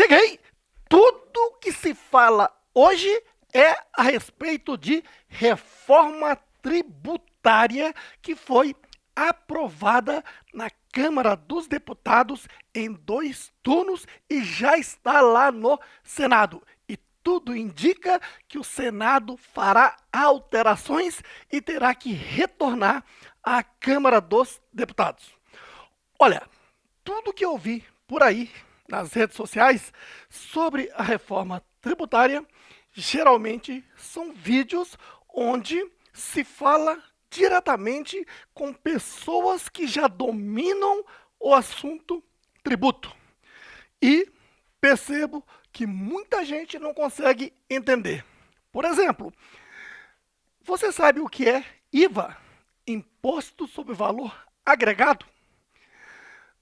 Cheguei! Tudo que se fala hoje é a respeito de reforma tributária que foi aprovada na Câmara dos Deputados em 2 turnos e já está lá no Senado. E tudo indica que o Senado fará alterações e terá que retornar à Câmara dos Deputados. Olha, tudo que eu vi por aí nas redes sociais sobre a reforma tributária geralmente são vídeos onde se fala diretamente com pessoas que já dominam o assunto tributo. E percebo que muita gente não consegue entender. Por exemplo, você sabe o que é IVA? Imposto sobre Valor Agregado?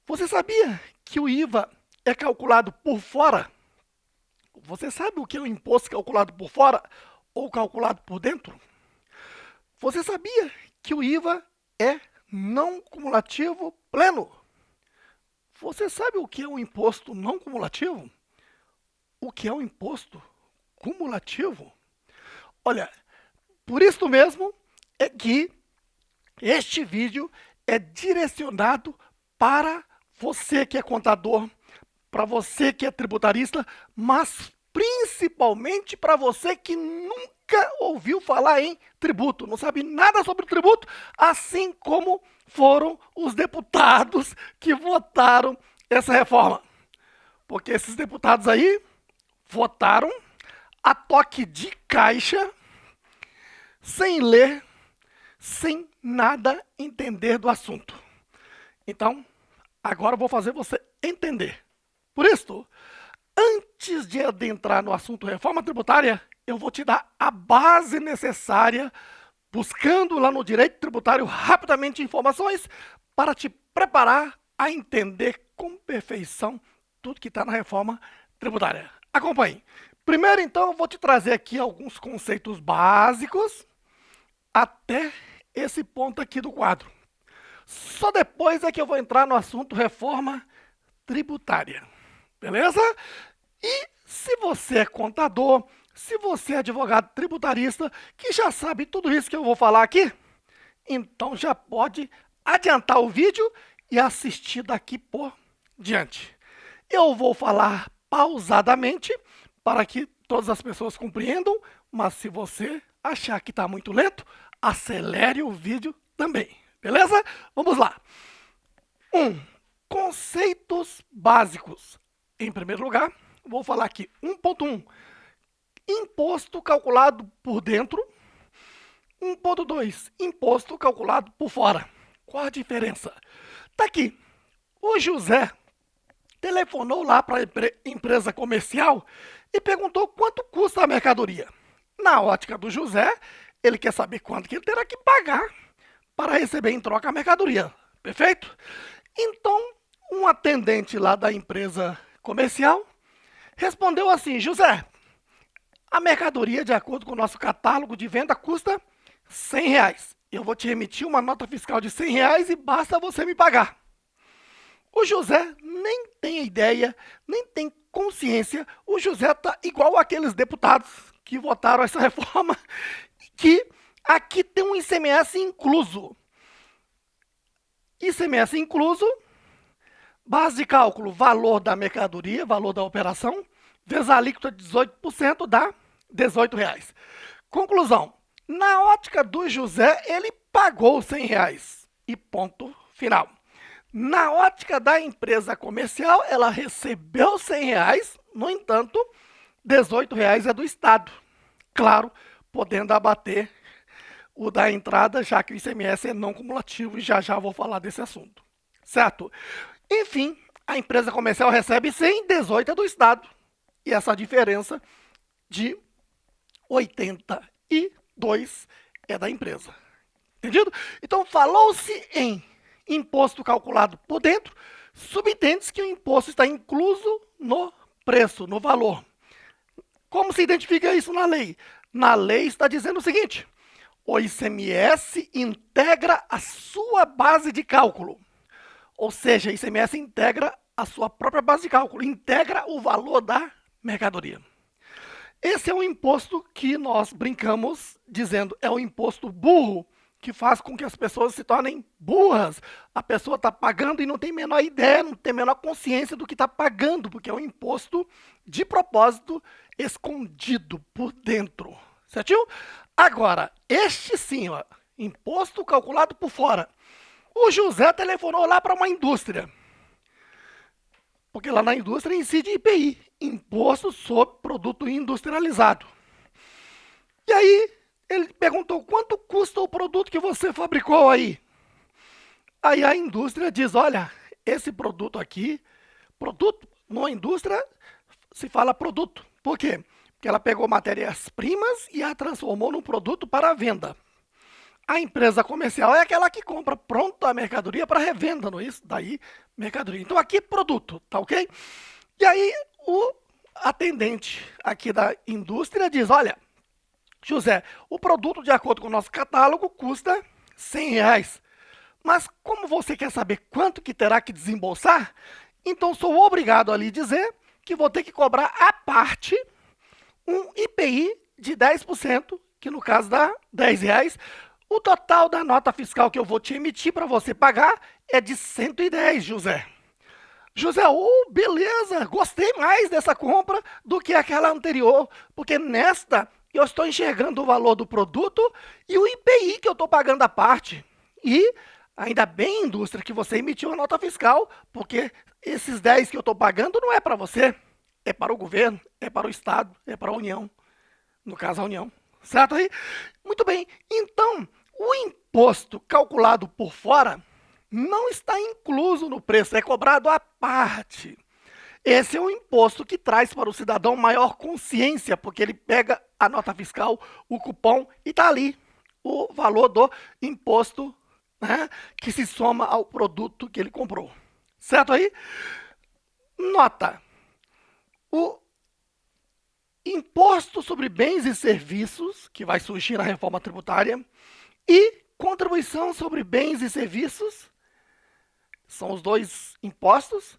Você sabia que o IVA é calculado por fora? Você sabe o que é o imposto calculado por fora ou calculado por dentro? Você sabia que o IVA é não cumulativo pleno? Você sabe o que é o imposto não cumulativo? O que é o imposto cumulativo? Olha, por isso mesmo é que este vídeo é direcionado para você que é contador, para você que é tributarista, mas principalmente para você que nunca ouviu falar em tributo, não sabe nada sobre tributo, assim como foram os deputados que votaram essa reforma. Porque esses deputados aí votaram a toque de caixa, sem ler, sem nada entender do assunto. Então, agora eu vou fazer você entender. Por isso, antes de adentrar no assunto reforma tributária, eu vou te dar a base necessária, buscando lá no direito tributário rapidamente informações para te preparar a entender com perfeição tudo que está na reforma tributária. Acompanhe. Primeiro, então, eu vou te trazer aqui alguns conceitos básicos até esse ponto aqui do quadro. Só depois é que eu vou entrar no assunto reforma tributária. Beleza? E se você é contador, se você é advogado tributarista, que já sabe tudo isso que eu vou falar aqui, então já pode adiantar o vídeo e assistir daqui por diante. Eu vou falar pausadamente para que todas as pessoas compreendam, mas se você achar que está muito lento, acelere o vídeo também. Beleza? Vamos lá. 1. Conceitos básicos. Em primeiro lugar, vou falar aqui 1.1. Imposto calculado por dentro. 1.2. Imposto calculado por fora. Qual a diferença? Tá aqui. O José telefonou lá para a empresa comercial e perguntou quanto custa a mercadoria. Na ótica do José, ele quer saber quanto que ele terá que pagar para receber em troca a mercadoria. Perfeito? Então, um atendente lá da empresa comercial respondeu assim: José, a mercadoria, de acordo com o nosso catálogo de venda, custa R$100. Eu vou te emitir uma nota fiscal de R$100 e basta você me pagar. O José nem tem ideia, nem tem consciência. O José está igual aqueles deputados que votaram essa reforma, que aqui tem um ICMS incluso. ICMS incluso, base de cálculo, valor da mercadoria, valor da operação, vezes a alíquota de 18% dá R$18. Conclusão, na ótica do José, ele pagou R$100 e ponto final. Na ótica da empresa comercial, ela recebeu R$100, no entanto, R$18 é do Estado. Claro, podendo abater o da entrada, já que o ICMS é não cumulativo e já vou falar desse assunto. Certo? Enfim, a empresa comercial recebe 100, 18 é do Estado. E essa diferença de 82 é da empresa. Entendido? Então, falou-se em imposto calculado por dentro, subentende-se que o imposto está incluso no preço, no valor. Como se identifica isso na lei? Na lei está dizendo o seguinte: o ICMS integra a sua base de cálculo. Ou seja, ICMS integra a sua própria base de cálculo, integra o valor da mercadoria. Esse é um imposto que nós brincamos dizendo, é um imposto burro, que faz com que as pessoas se tornem burras. A pessoa está pagando e não tem a menor ideia, não tem a menor consciência do que está pagando, porque é um imposto de propósito escondido por dentro. Certinho? Agora, este sim, ó, imposto calculado por fora. O José telefonou lá para uma indústria. Porque lá na indústria incide IPI, Imposto sobre Produto Industrializado. E aí, ele perguntou, quanto custa o produto que você fabricou aí? Aí a indústria diz, olha, esse produto aqui, produto, na indústria se fala produto. Por quê? Porque ela pegou matérias-primas e a transformou num produto para venda. A empresa comercial é aquela que compra pronta a mercadoria para revenda, não é isso? Daí, mercadoria. Então, aqui, produto, tá ok? E aí, o atendente aqui da indústria diz, olha, José, o produto, de acordo com o nosso catálogo, custa R$100. Mas como você quer saber quanto que terá que desembolsar, então sou obrigado a lhe dizer que vou ter que cobrar à parte um IPI de 10%, que no caso dá R$10. O total da nota fiscal que eu vou te emitir para você pagar é de 110, José. José, beleza, gostei mais dessa compra do que aquela anterior, porque nesta eu estou enxergando o valor do produto e o IPI que eu estou pagando à parte. E ainda bem, indústria, que você emitiu a nota fiscal, porque esses 10 que eu estou pagando não é para você, é para o governo, é para o Estado, é para a União. No caso, a União. Certo aí? Muito bem. Então, o imposto calculado por fora não está incluso no preço, é cobrado à parte. Esse é um imposto que traz para o cidadão maior consciência, porque ele pega a nota fiscal, o cupom, e está ali o valor do imposto, né, que se soma ao produto que ele comprou. Certo aí? Nota. O imposto sobre bens e serviços, que vai surgir na reforma tributária, e contribuição sobre bens e serviços, são os dois impostos.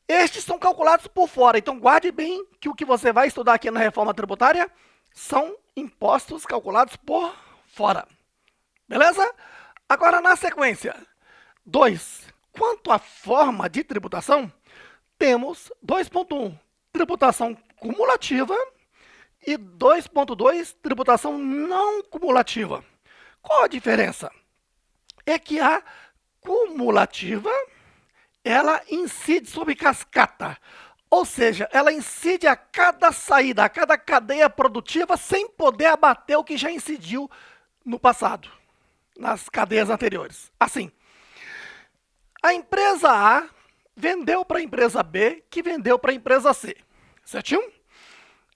Estes são calculados por fora, então guarde bem que o que você vai estudar aqui na reforma tributária são impostos calculados por fora. Beleza? Agora, na sequência, 2. Quanto à forma de tributação, temos 2.1, tributação cumulativa, e 2.2, tributação não cumulativa. Qual a diferença? É que a cumulativa, ela incide sobre cascata, ou seja, ela incide a cada saída, a cada cadeia produtiva, sem poder abater o que já incidiu no passado, nas cadeias anteriores. Assim, a empresa A vendeu para a empresa B, que vendeu para a empresa C, certinho?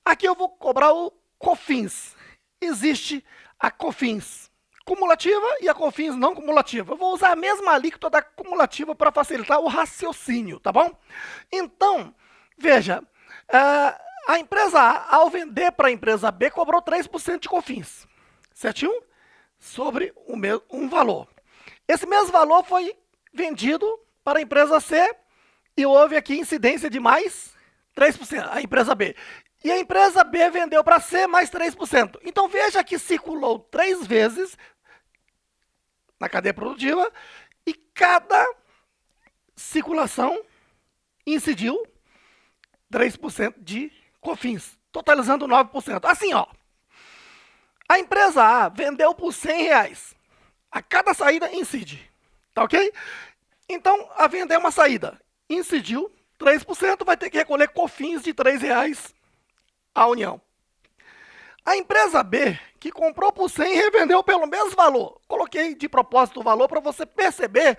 Aqui eu vou cobrar o COFINS. Existe a COFINS cumulativa e a COFINS não cumulativa. Eu vou usar a mesma alíquota da cumulativa para facilitar o raciocínio, tá bom? Então, veja, a empresa A, ao vender para a empresa B, cobrou 3% de COFINS, certinho? Sobre um valor. Esse mesmo valor foi vendido para a empresa C e houve aqui incidência de mais 3%, a empresa B. E a empresa B vendeu para C mais 3%. Então, veja que circulou 3 vezes na cadeia produtiva e cada circulação incidiu 3% de COFINS, totalizando 9%. Assim, ó, a empresa A vendeu por R$100. A cada saída incide, tá ok? Então, a venda é uma saída. Incidiu 3%, vai ter que recolher COFINS de R$3 à União. A empresa B, que comprou por 100 e revendeu pelo mesmo valor. Coloquei de propósito o valor para você perceber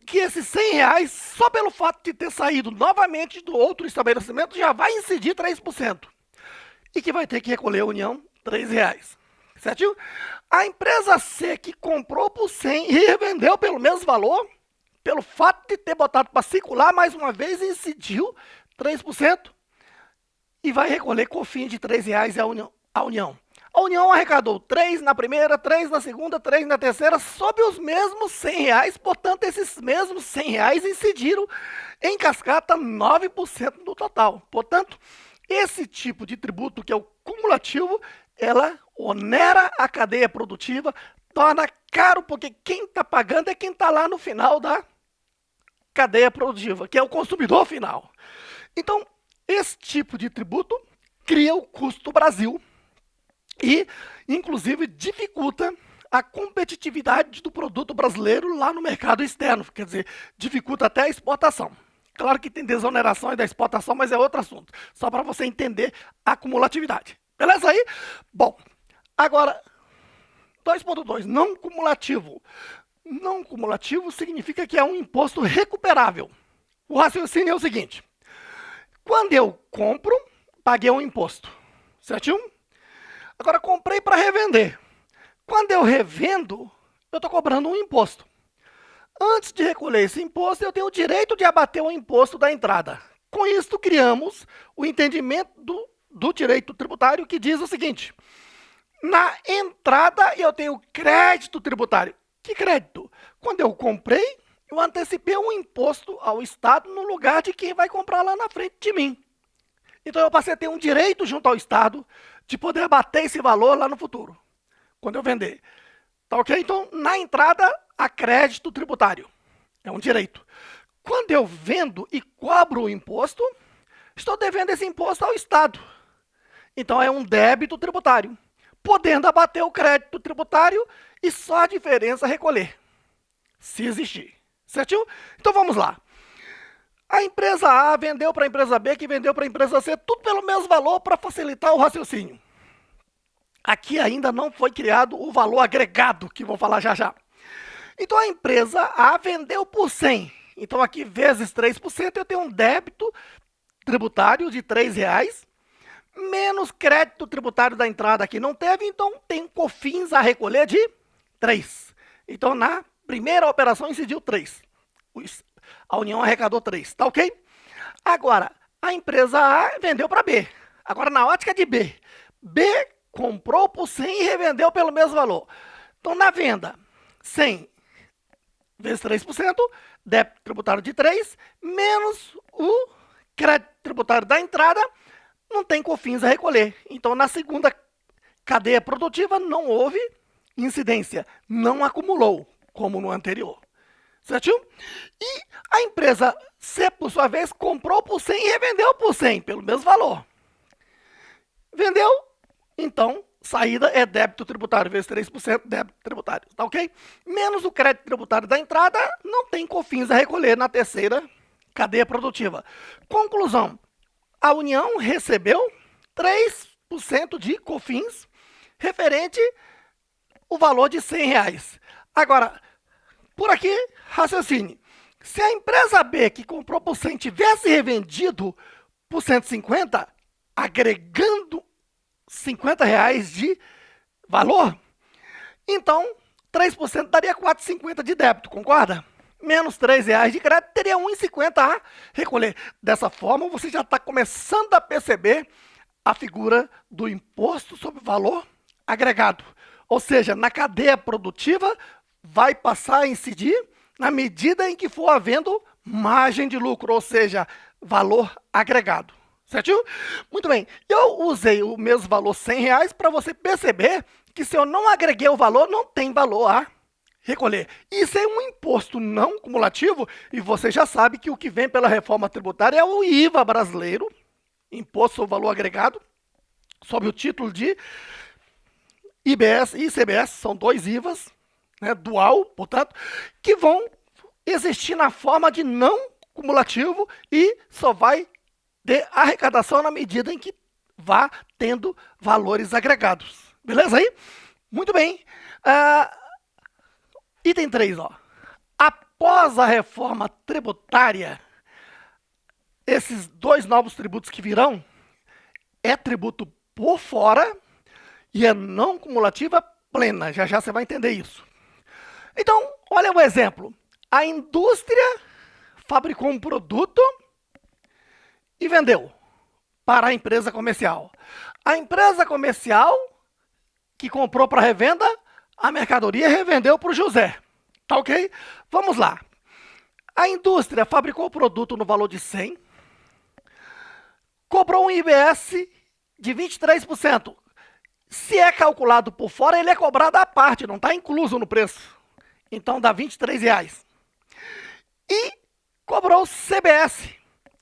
que esses R$100, só pelo fato de ter saído novamente do outro estabelecimento, já vai incidir 3%. E que vai ter que recolher a União R$3. Certinho? A empresa C, que comprou por 100 e revendeu pelo mesmo valor, pelo fato de ter botado para circular mais uma vez, incidiu 3%. E vai recolher COFINS de R$3 à União. A União arrecadou 3 na primeira, 3 na segunda, 3 na terceira, sob os mesmos R$ 100, portanto, esses mesmos R$ 100 incidiram em cascata 9% do total. Portanto, esse tipo de tributo, que é o cumulativo, ela onera a cadeia produtiva, torna caro, porque quem está pagando é quem está lá no final da cadeia produtiva, que é o consumidor final. Então, esse tipo de tributo cria o custo Brasil e, inclusive, dificulta a competitividade do produto brasileiro lá no mercado externo, quer dizer, dificulta até a exportação. Claro que tem desoneração da exportação, mas é outro assunto, só para você entender a cumulatividade. Beleza aí? Bom, agora, 2.2, não cumulativo. Não cumulativo significa que é um imposto recuperável. O raciocínio é o seguinte: quando eu compro, paguei um imposto, certinho? Agora, comprei para revender. Quando eu revendo, eu estou cobrando um imposto. Antes de recolher esse imposto, eu tenho o direito de abater o imposto da entrada. Com isso, criamos o entendimento do direito tributário, que diz o seguinte: na entrada, eu tenho crédito tributário. Que crédito? Quando eu comprei, eu antecipei um imposto ao Estado no lugar de quem vai comprar lá na frente de mim. Então, eu passei a ter um direito junto ao Estado de poder abater esse valor lá no futuro, quando eu vender. Tá ok? Então, na entrada, há crédito tributário. É um direito. Quando eu vendo e cobro o imposto, estou devendo esse imposto ao Estado. Então, é um débito tributário, podendo abater o crédito tributário e só a diferença recolher, se existir. Certinho? Então, vamos lá. A empresa A vendeu para a empresa B, que vendeu para a empresa C, tudo pelo mesmo valor para facilitar o raciocínio. Aqui ainda não foi criado o valor agregado, que vou falar já já. Então, a empresa A vendeu por 100. Então, aqui, vezes 3%, eu tenho um débito tributário de R$ 3, menos crédito tributário da entrada que não teve, então tem COFINS a recolher de 3. Então, na primeira operação, incidiu 3. A União arrecadou 3, tá ok? Agora, a empresa A vendeu para B. Agora, na ótica de B, B comprou por 100 e revendeu pelo mesmo valor. Então, na venda, 100 vezes 3%, débito tributário de 3, menos o crédito tributário da entrada, não tem COFINS a recolher. Então, na segunda cadeia produtiva, não houve incidência, não acumulou, como no anterior. Certinho? E a empresa C, por sua vez, comprou por 100 e revendeu por 100, pelo mesmo valor. Vendeu, então, saída é débito tributário vezes 3%, débito tributário, tá ok? Menos o crédito tributário da entrada, não tem COFINS a recolher na terceira cadeia produtiva. Conclusão: a União recebeu 3% de COFINS referente ao valor de R$ 100. Agora, por aqui, raciocine. Se a empresa B, que comprou por 100, tivesse revendido por 150, agregando R$ 50 de valor, então 3% daria 4,50 de débito, concorda? Menos R$ 3 de crédito, teria 1,50 a recolher. Dessa forma, você já está começando a perceber a figura do imposto sobre valor agregado. Ou seja, na cadeia produtiva, vai passar a incidir na medida em que for havendo margem de lucro, ou seja, valor agregado. Certinho? Muito bem. Eu usei o mesmo valor R$ 100 para você perceber que se eu não agreguei o valor, não tem valor a recolher. Isso é um imposto não cumulativo e você já sabe que o que vem pela reforma tributária é o IVA brasileiro, Imposto sobre Valor Agregado, sob o título de IBS e ICBS, são 2 IVAs, né, dual, portanto, que vão existir na forma de não cumulativo e só vai ter arrecadação na medida em que vá tendo valores agregados. Beleza aí? Muito bem. Item 3, ó. Após a reforma tributária, esses 2 novos tributos que virão é tributo por fora e é não cumulativa plena. Já já você vai entender isso. Então, olha o exemplo. A indústria fabricou um produto e vendeu para a empresa comercial. A empresa comercial que comprou para revenda, a mercadoria revendeu para o José. Tá ok? Vamos lá. A indústria fabricou o produto no valor de 100, cobrou um IBS de 23%. Se é calculado por fora, ele é cobrado à parte, não está incluso no preço. Então dá R$23. E cobrou CBS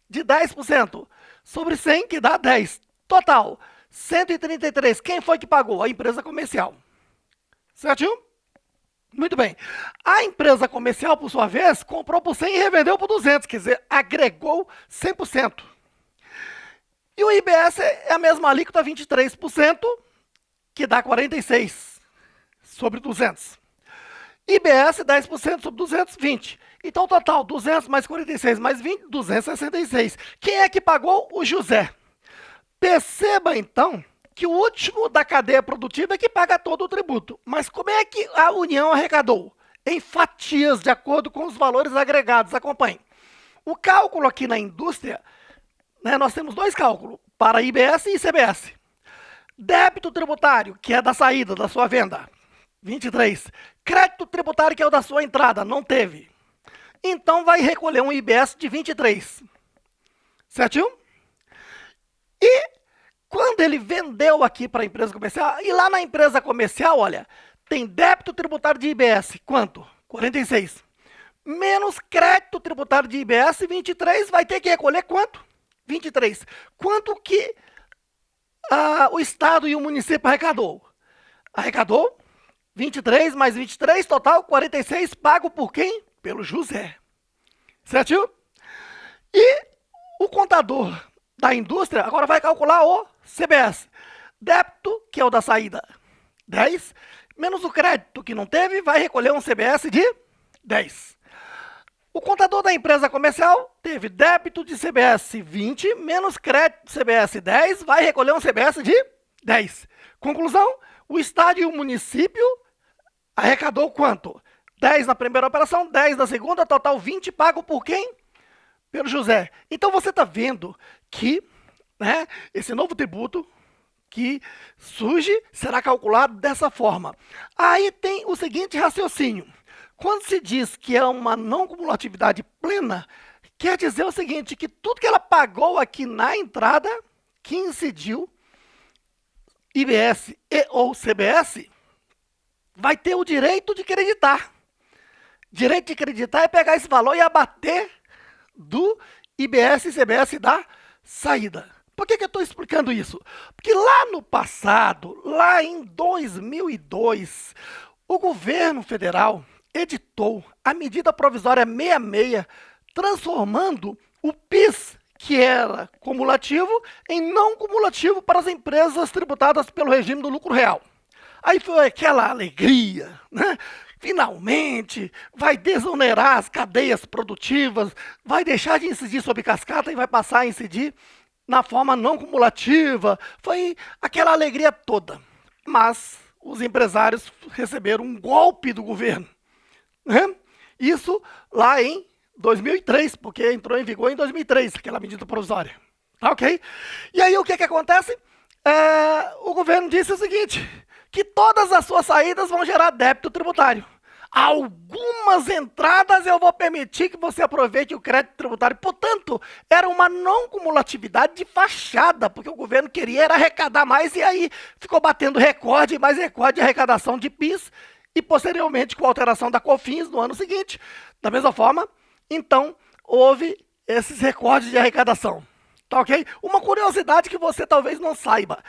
de 10% sobre 100, que dá 10. Total, 133. Quem foi que pagou? A empresa comercial. Certinho? Muito bem. A empresa comercial, por sua vez, comprou por 100 e revendeu por 200, quer dizer, agregou 100%. E o IBS é a mesma alíquota, 23%, que dá 46 sobre 200. IBS, 10% sobre 200, 20. Então, total, 200 mais 46 mais 20, 266. Quem é que pagou? O José. Perceba, então, que o último da cadeia produtiva é que paga todo o tributo. Mas como é que a União arrecadou? Em fatias, de acordo com os valores agregados. Acompanhe. O cálculo aqui na indústria, né, nós temos dois cálculos, para IBS e ICBS. Débito tributário, que é da saída, da sua venda, 23. Crédito tributário, que é o da sua entrada, não teve. Então, vai recolher um IBS de 23. Certinho? E quando ele vendeu aqui para a empresa comercial, e lá na empresa comercial, olha, tem débito tributário de IBS, quanto? 46. Menos crédito tributário de IBS, 23, vai ter que recolher quanto? 23. Quanto que o Estado e o município arrecadou? Arrecadou 23 mais 23, total 46, pago por quem? Pelo José. Certinho? E o contador da indústria agora vai calcular o CBS. Débito, que é o da saída, 10, menos o crédito que não teve, vai recolher um CBS de 10. O contador da empresa comercial teve débito de CBS 20, menos crédito de CBS 10, vai recolher um CBS de 10. Conclusão, o Estado e o município arrecadou quanto? 10 na primeira operação, 10 na segunda, total 20, pago por quem? Pelo José. Então você está vendo que, né, esse novo tributo que surge será calculado dessa forma. Aí tem o seguinte raciocínio. Quando se diz que é uma não cumulatividade plena, quer dizer o seguinte, que tudo que ela pagou aqui na entrada, que incidiu IBS e ou CBS, vai ter o direito de creditar. Direito de creditar é pegar esse valor e abater do IBS e CBS da saída. Por que eu estou explicando isso? Porque lá no passado, lá em 2002, o governo federal editou a medida provisória 66, transformando o PIS, que era cumulativo, em não cumulativo para as empresas tributadas pelo regime do lucro real. Aí foi aquela alegria, né? Finalmente vai desonerar as cadeias produtivas, vai deixar de incidir sobre cascata e vai passar a incidir na forma não cumulativa. Foi aquela alegria toda. Mas os empresários receberam um golpe do governo. Né? Isso lá em 2003, porque entrou em vigor em 2003, aquela medida provisória. Tá ok? E aí o que acontece? O governo disse o seguinte, que todas as suas saídas vão gerar débito tributário. Algumas entradas eu vou permitir que você aproveite o crédito tributário. Portanto, era uma não cumulatividade de fachada, porque o governo queria era arrecadar mais e aí ficou batendo recorde, mais recorde de arrecadação de PIS e posteriormente com a alteração da COFINS no ano seguinte. Da mesma forma, então, houve esses recordes de arrecadação. Tá ok? Uma curiosidade que você talvez não saiba.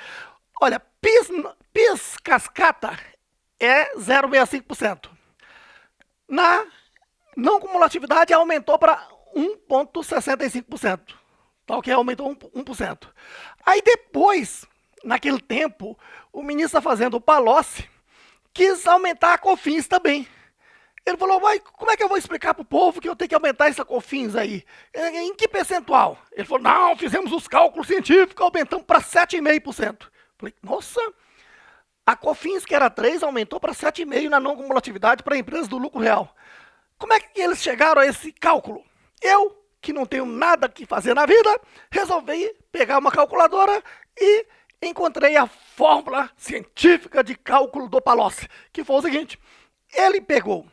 Olha, PIS cascata é 0,65%. Na não cumulatividade aumentou para 1,65%. Tá ok? Aumentou 1%. Aí depois, naquele tempo, o ministro da Fazenda, o Palocci, quis aumentar a COFINS também. Ele falou, mas como é que eu vou explicar para o povo que eu tenho que aumentar essa COFINS aí? Em que percentual? Ele falou, não, fizemos os cálculos científicos, aumentamos para 7,5%. Falei, nossa, a COFINS, que era 3, aumentou para 7,5% na não cumulatividade para empresas do lucro real. Como é que eles chegaram a esse cálculo? Eu, que não tenho nada que fazer na vida, resolvi pegar uma calculadora e encontrei a fórmula científica de cálculo do Palocci, que foi o seguinte: ele pegou,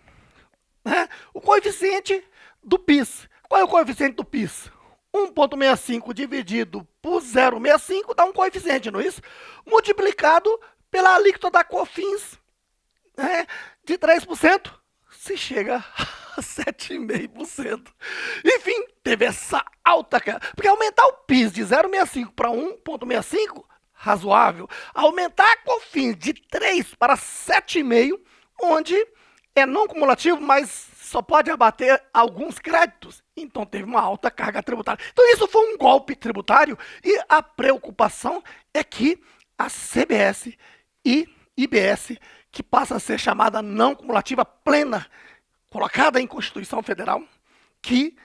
né, o coeficiente do PIS. Qual é o coeficiente do PIS? 1,65 dividido por 0,65 dá um coeficiente, não é isso? Multiplicado pela alíquota da COFINS, né, de 3%, se chega a 7,5%. Enfim, teve essa alta, cara. Porque aumentar o PIS de 0,65 para 1,65, razoável. Aumentar a COFINS de 3 para 7,5, onde é não cumulativo, mas só pode abater alguns créditos. Então teve uma alta carga tributária. Então isso foi um golpe tributário e a preocupação é que a CBS e IBS, que passa a ser chamada não cumulativa plena, colocada em Constituição Federal, que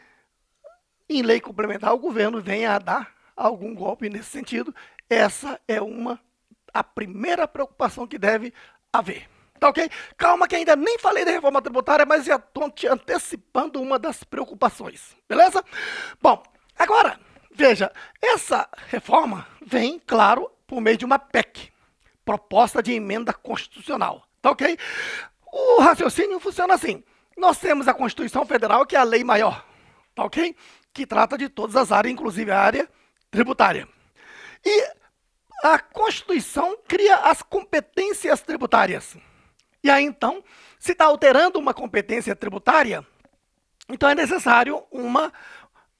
em lei complementar o governo venha a dar algum golpe nesse sentido. Essa é a primeira preocupação que deve haver. Tá ok? Calma que ainda nem falei da reforma tributária, mas já estou te antecipando uma das preocupações. Beleza? Bom, agora, veja, essa reforma vem, claro, por meio de uma PEC, proposta de emenda constitucional. Tá ok? O raciocínio funciona assim. Nós temos a Constituição Federal, que é a lei maior. Tá ok? Que trata de todas as áreas, inclusive a área tributária. E a Constituição cria as competências tributárias. E aí, então, se está alterando uma competência tributária, então é necessário uma,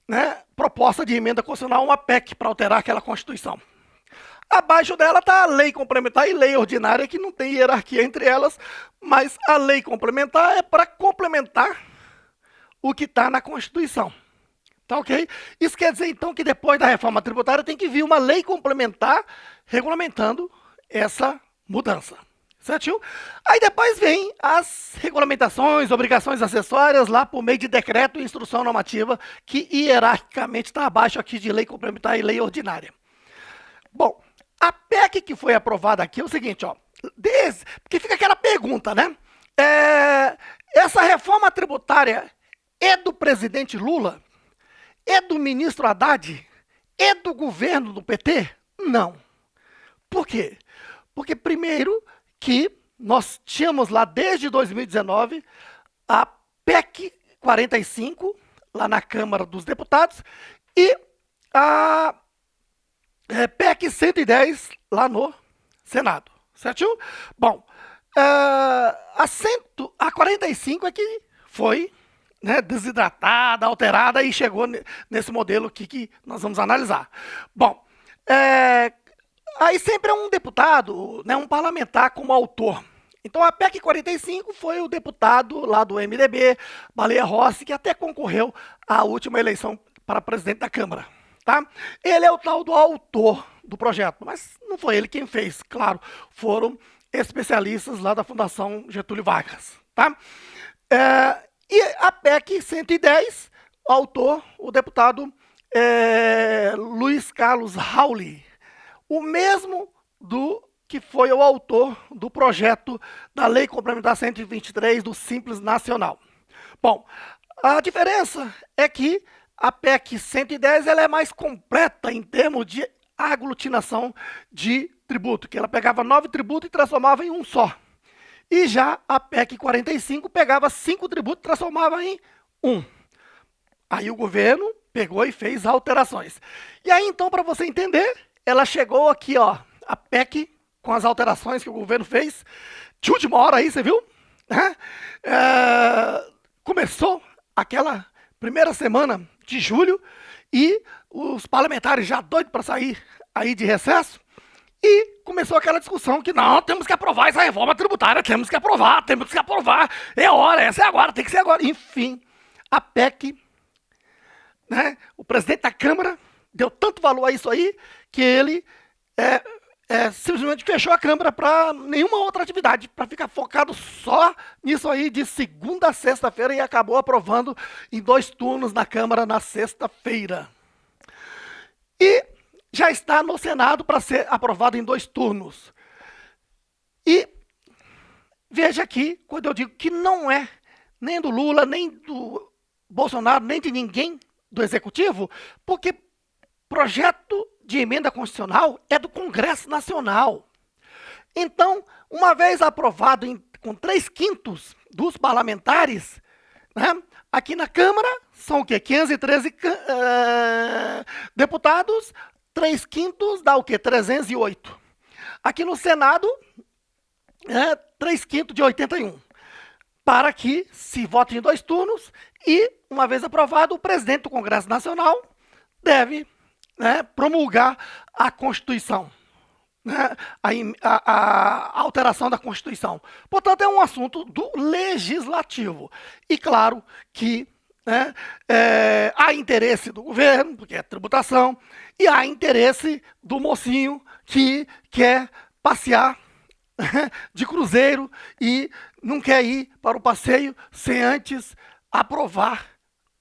né, proposta de emenda constitucional, uma PEC, para alterar aquela Constituição. Abaixo dela está a lei complementar e lei ordinária, que não tem hierarquia entre elas, mas a lei complementar é para complementar o que está na Constituição. Tá ok? Isso quer dizer, então, que depois da reforma tributária tem que vir uma lei complementar regulamentando essa mudança. Certinho? Aí depois vem as regulamentações, obrigações acessórias lá por meio de decreto e instrução normativa, que hierarquicamente está abaixo aqui de lei complementar e lei ordinária. Bom, a PEC que foi aprovada aqui é o seguinte, ó, porque fica aquela pergunta, né? Essa reforma tributária é do presidente Lula? É do ministro Haddad? É do governo do PT? Não. Por quê? Porque primeiro que nós tínhamos lá desde 2019 a PEC 45, lá na Câmara dos Deputados, e a PEC 110 lá no Senado, certo? Bom, a 45 é que foi, né, desidratada, alterada e chegou nesse modelo aqui que nós vamos analisar. Bom, aí sempre é um deputado, né, um parlamentar como autor. Então a PEC 45 foi o deputado lá do MDB, Baleia Rossi, que até concorreu à última eleição para presidente da Câmara. Tá? Ele é o tal do autor do projeto, mas não foi ele quem fez, claro, foram especialistas lá da Fundação Getúlio Vargas. Tá? E a PEC 110, o autor, o deputado Luiz Carlos Rauli, o mesmo que foi o autor do projeto da Lei Complementar 123 do Simples Nacional. Bom, a diferença é que a PEC 110 ela é mais completa em termos de aglutinação de tributo, que ela pegava 9 tributos e transformava em um só. E já a PEC 45 pegava 5 tributos e transformava em um. Aí o governo pegou e fez alterações. E aí, então, para você entender, ela chegou aqui, ó, a PEC com as alterações que o governo fez, de última hora aí, você viu? Começou aquela primeira semana de julho e os parlamentares já doidos para sair aí de recesso. E começou aquela discussão que não, temos que aprovar essa reforma tributária, temos que aprovar, é hora, essa é agora, tem que ser agora. Enfim, a PEC, né, o presidente da Câmara deu tanto valor a isso aí que ele simplesmente fechou a Câmara para nenhuma outra atividade, para ficar focado só nisso aí de segunda a sexta-feira e acabou aprovando em 2 turnos na Câmara na sexta-feira. E já está no Senado para ser aprovado em 2 turnos. E veja aqui, quando eu digo que não é nem do Lula, nem do Bolsonaro, nem de ninguém do Executivo, porque projeto de emenda constitucional é do Congresso Nacional. Então, uma vez aprovado com 3/5 dos parlamentares, né, aqui na Câmara são o quê? 513 deputados, 3/5 dá o quê? 308. Aqui no Senado, 3/5 de 81. Para que se vote em 2 turnos e, uma vez aprovado, o presidente do Congresso Nacional deve, né, promulgar a Constituição, né, a alteração da Constituição. Portanto, é um assunto do Legislativo. E claro que, né, há interesse do governo, porque é tributação, e há interesse do mocinho que quer passear de cruzeiro e não quer ir para o passeio sem antes aprovar,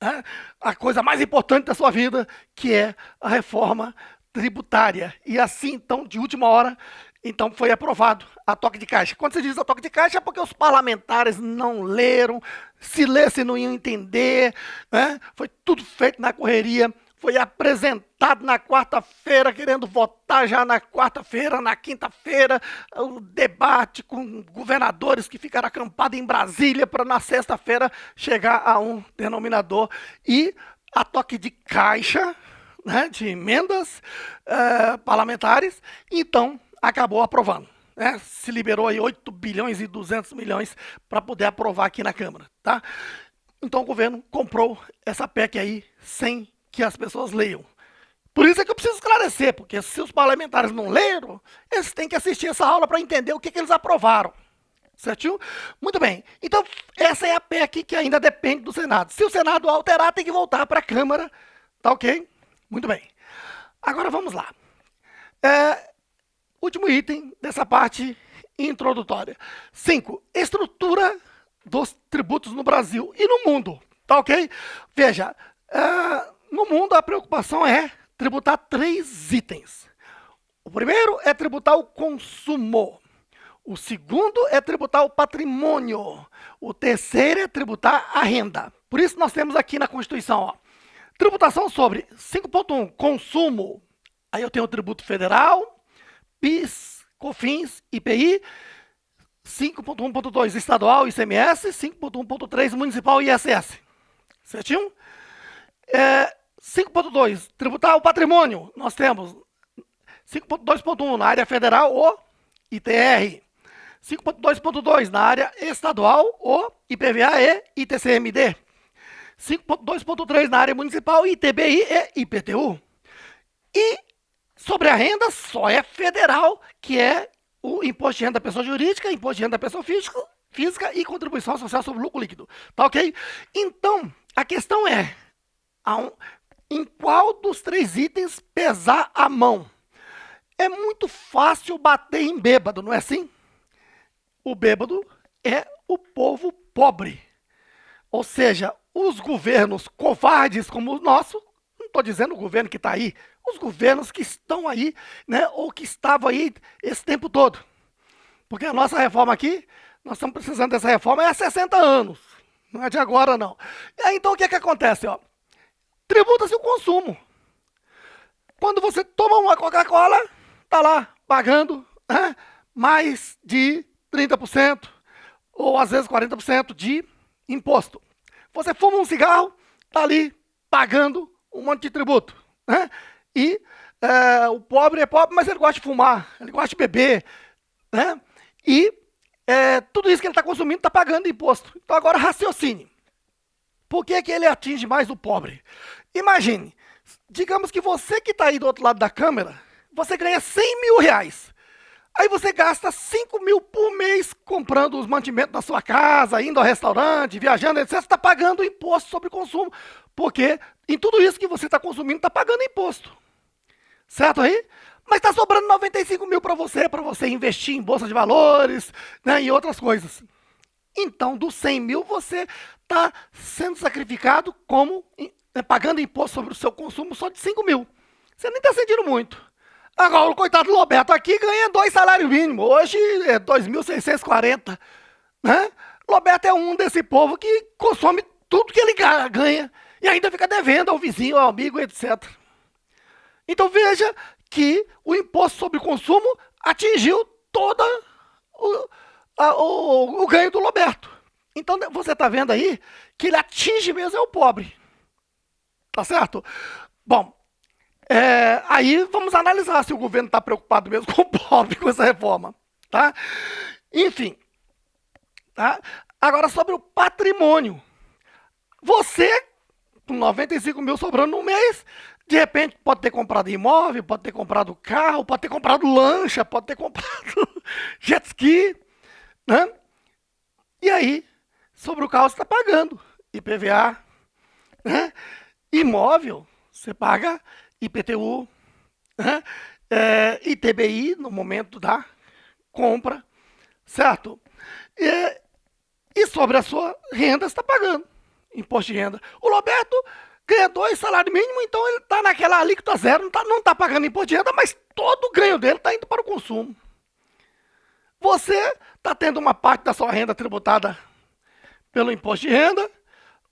né, a coisa mais importante da sua vida, que é a reforma tributária. E assim, então, de última hora, então foi aprovado a toque de caixa. Quando se diz a toque de caixa é porque os parlamentares não leram, se lessem não iam entender, né? Foi tudo feito na correria. Foi apresentado na quarta-feira, querendo votar já na quarta-feira, na quinta-feira, o debate com governadores que ficaram acampados em Brasília para na sexta-feira chegar a um denominador. E a toque de caixa, né, de emendas parlamentares, então acabou aprovando. Né? Se liberou aí 8 bilhões e 200 milhões para poder aprovar aqui na Câmara. Tá? Então o governo comprou essa PEC aí sem que as pessoas leiam. Por isso é que eu preciso esclarecer, porque se os parlamentares não leram, eles têm que assistir essa aula para entender o que eles aprovaram. Certinho? Muito bem. Então, essa é a PEC que ainda depende do Senado. Se o Senado alterar, tem que voltar para a Câmara. Tá ok? Muito bem. Agora vamos lá. Último item dessa parte introdutória. 5. Estrutura dos tributos no Brasil e no mundo. Tá ok? Veja, no mundo, a preocupação é tributar 3 itens. O primeiro é tributar o consumo. O segundo é tributar o patrimônio. O terceiro é tributar a renda. Por isso, nós temos aqui na Constituição, ó, tributação sobre 5.1, consumo. Aí eu tenho o tributo federal, PIS, COFINS, IPI. 5.1.2, estadual, ICMS. 5.1.3, municipal, ISS. Certinho? 5.2, tributar o patrimônio. Nós temos 5.2.1 na área federal, o ITR. 5.2.2 na área estadual, o IPVA e ITCMD. 5.2.3 na área municipal, ITBI e IPTU. E sobre a renda, só é federal, que é o imposto de renda da pessoa jurídica, imposto de renda da pessoa física e contribuição social sobre lucro líquido. Tá ok? Então, a questão é, em qual dos 3 itens pesar a mão? É muito fácil bater em bêbado, não é assim? O bêbado é o povo pobre. Ou seja, os governos covardes como o nosso, não estou dizendo o governo que está aí, os governos que estão aí, né, ou que estavam aí esse tempo todo. Porque a nossa reforma aqui, nós estamos precisando dessa reforma há 60 anos. Não é de agora, não. E aí, então, o que é que acontece? Ó? Tributa-se o consumo. Quando você toma uma Coca-Cola, está lá pagando, né, mais de 30%, ou às vezes 40% de imposto. Você fuma um cigarro, está ali pagando um monte de tributo. Né? E o pobre é pobre, mas ele gosta de fumar, ele gosta de beber. Né? E tudo isso que ele está consumindo está pagando imposto. Então agora raciocine. Por que ele atinge mais o pobre? Imagine, digamos que você que está aí do outro lado da câmera, você ganha 100 mil reais. Aí você gasta 5 mil por mês comprando os mantimentos da sua casa, indo ao restaurante, viajando, etc. Você está pagando imposto sobre consumo. Porque em tudo isso que você está consumindo, está pagando imposto. Certo aí? Mas está sobrando 95 mil para você investir em bolsa de valores, né, e outras coisas. Então, dos 100 mil, você está sendo sacrificado como pagando imposto sobre o seu consumo só de 5 mil. Você nem está sentindo muito. Agora, o coitado do Roberto aqui ganha 2 salários mínimos. Hoje é 2.640. Né? Roberto é um desse povo que consome tudo que ele ganha e ainda fica devendo ao vizinho, ao amigo, etc. Então veja que o imposto sobre o consumo atingiu todo o ganho do Roberto. Então você está vendo aí que ele atinge mesmo é o pobre. Tá certo? Bom, aí vamos analisar se o governo está preocupado mesmo com o pobre com essa reforma. Tá? Enfim. Tá? Agora sobre o patrimônio. Você, com 95 mil sobrando no mês, de repente pode ter comprado imóvel, pode ter comprado carro, pode ter comprado lancha, pode ter comprado jet ski, né? E aí, sobre o carro você está pagando IPVA, né? Imóvel, você paga IPTU, né? ITBI no momento da compra, certo? E sobre a sua renda, você está pagando imposto de renda. O Roberto ganha 2 salários mínimos, então ele está naquela alíquota zero, não tá pagando imposto de renda, mas todo o ganho dele está indo para o consumo. Você está tendo uma parte da sua renda tributada pelo imposto de renda,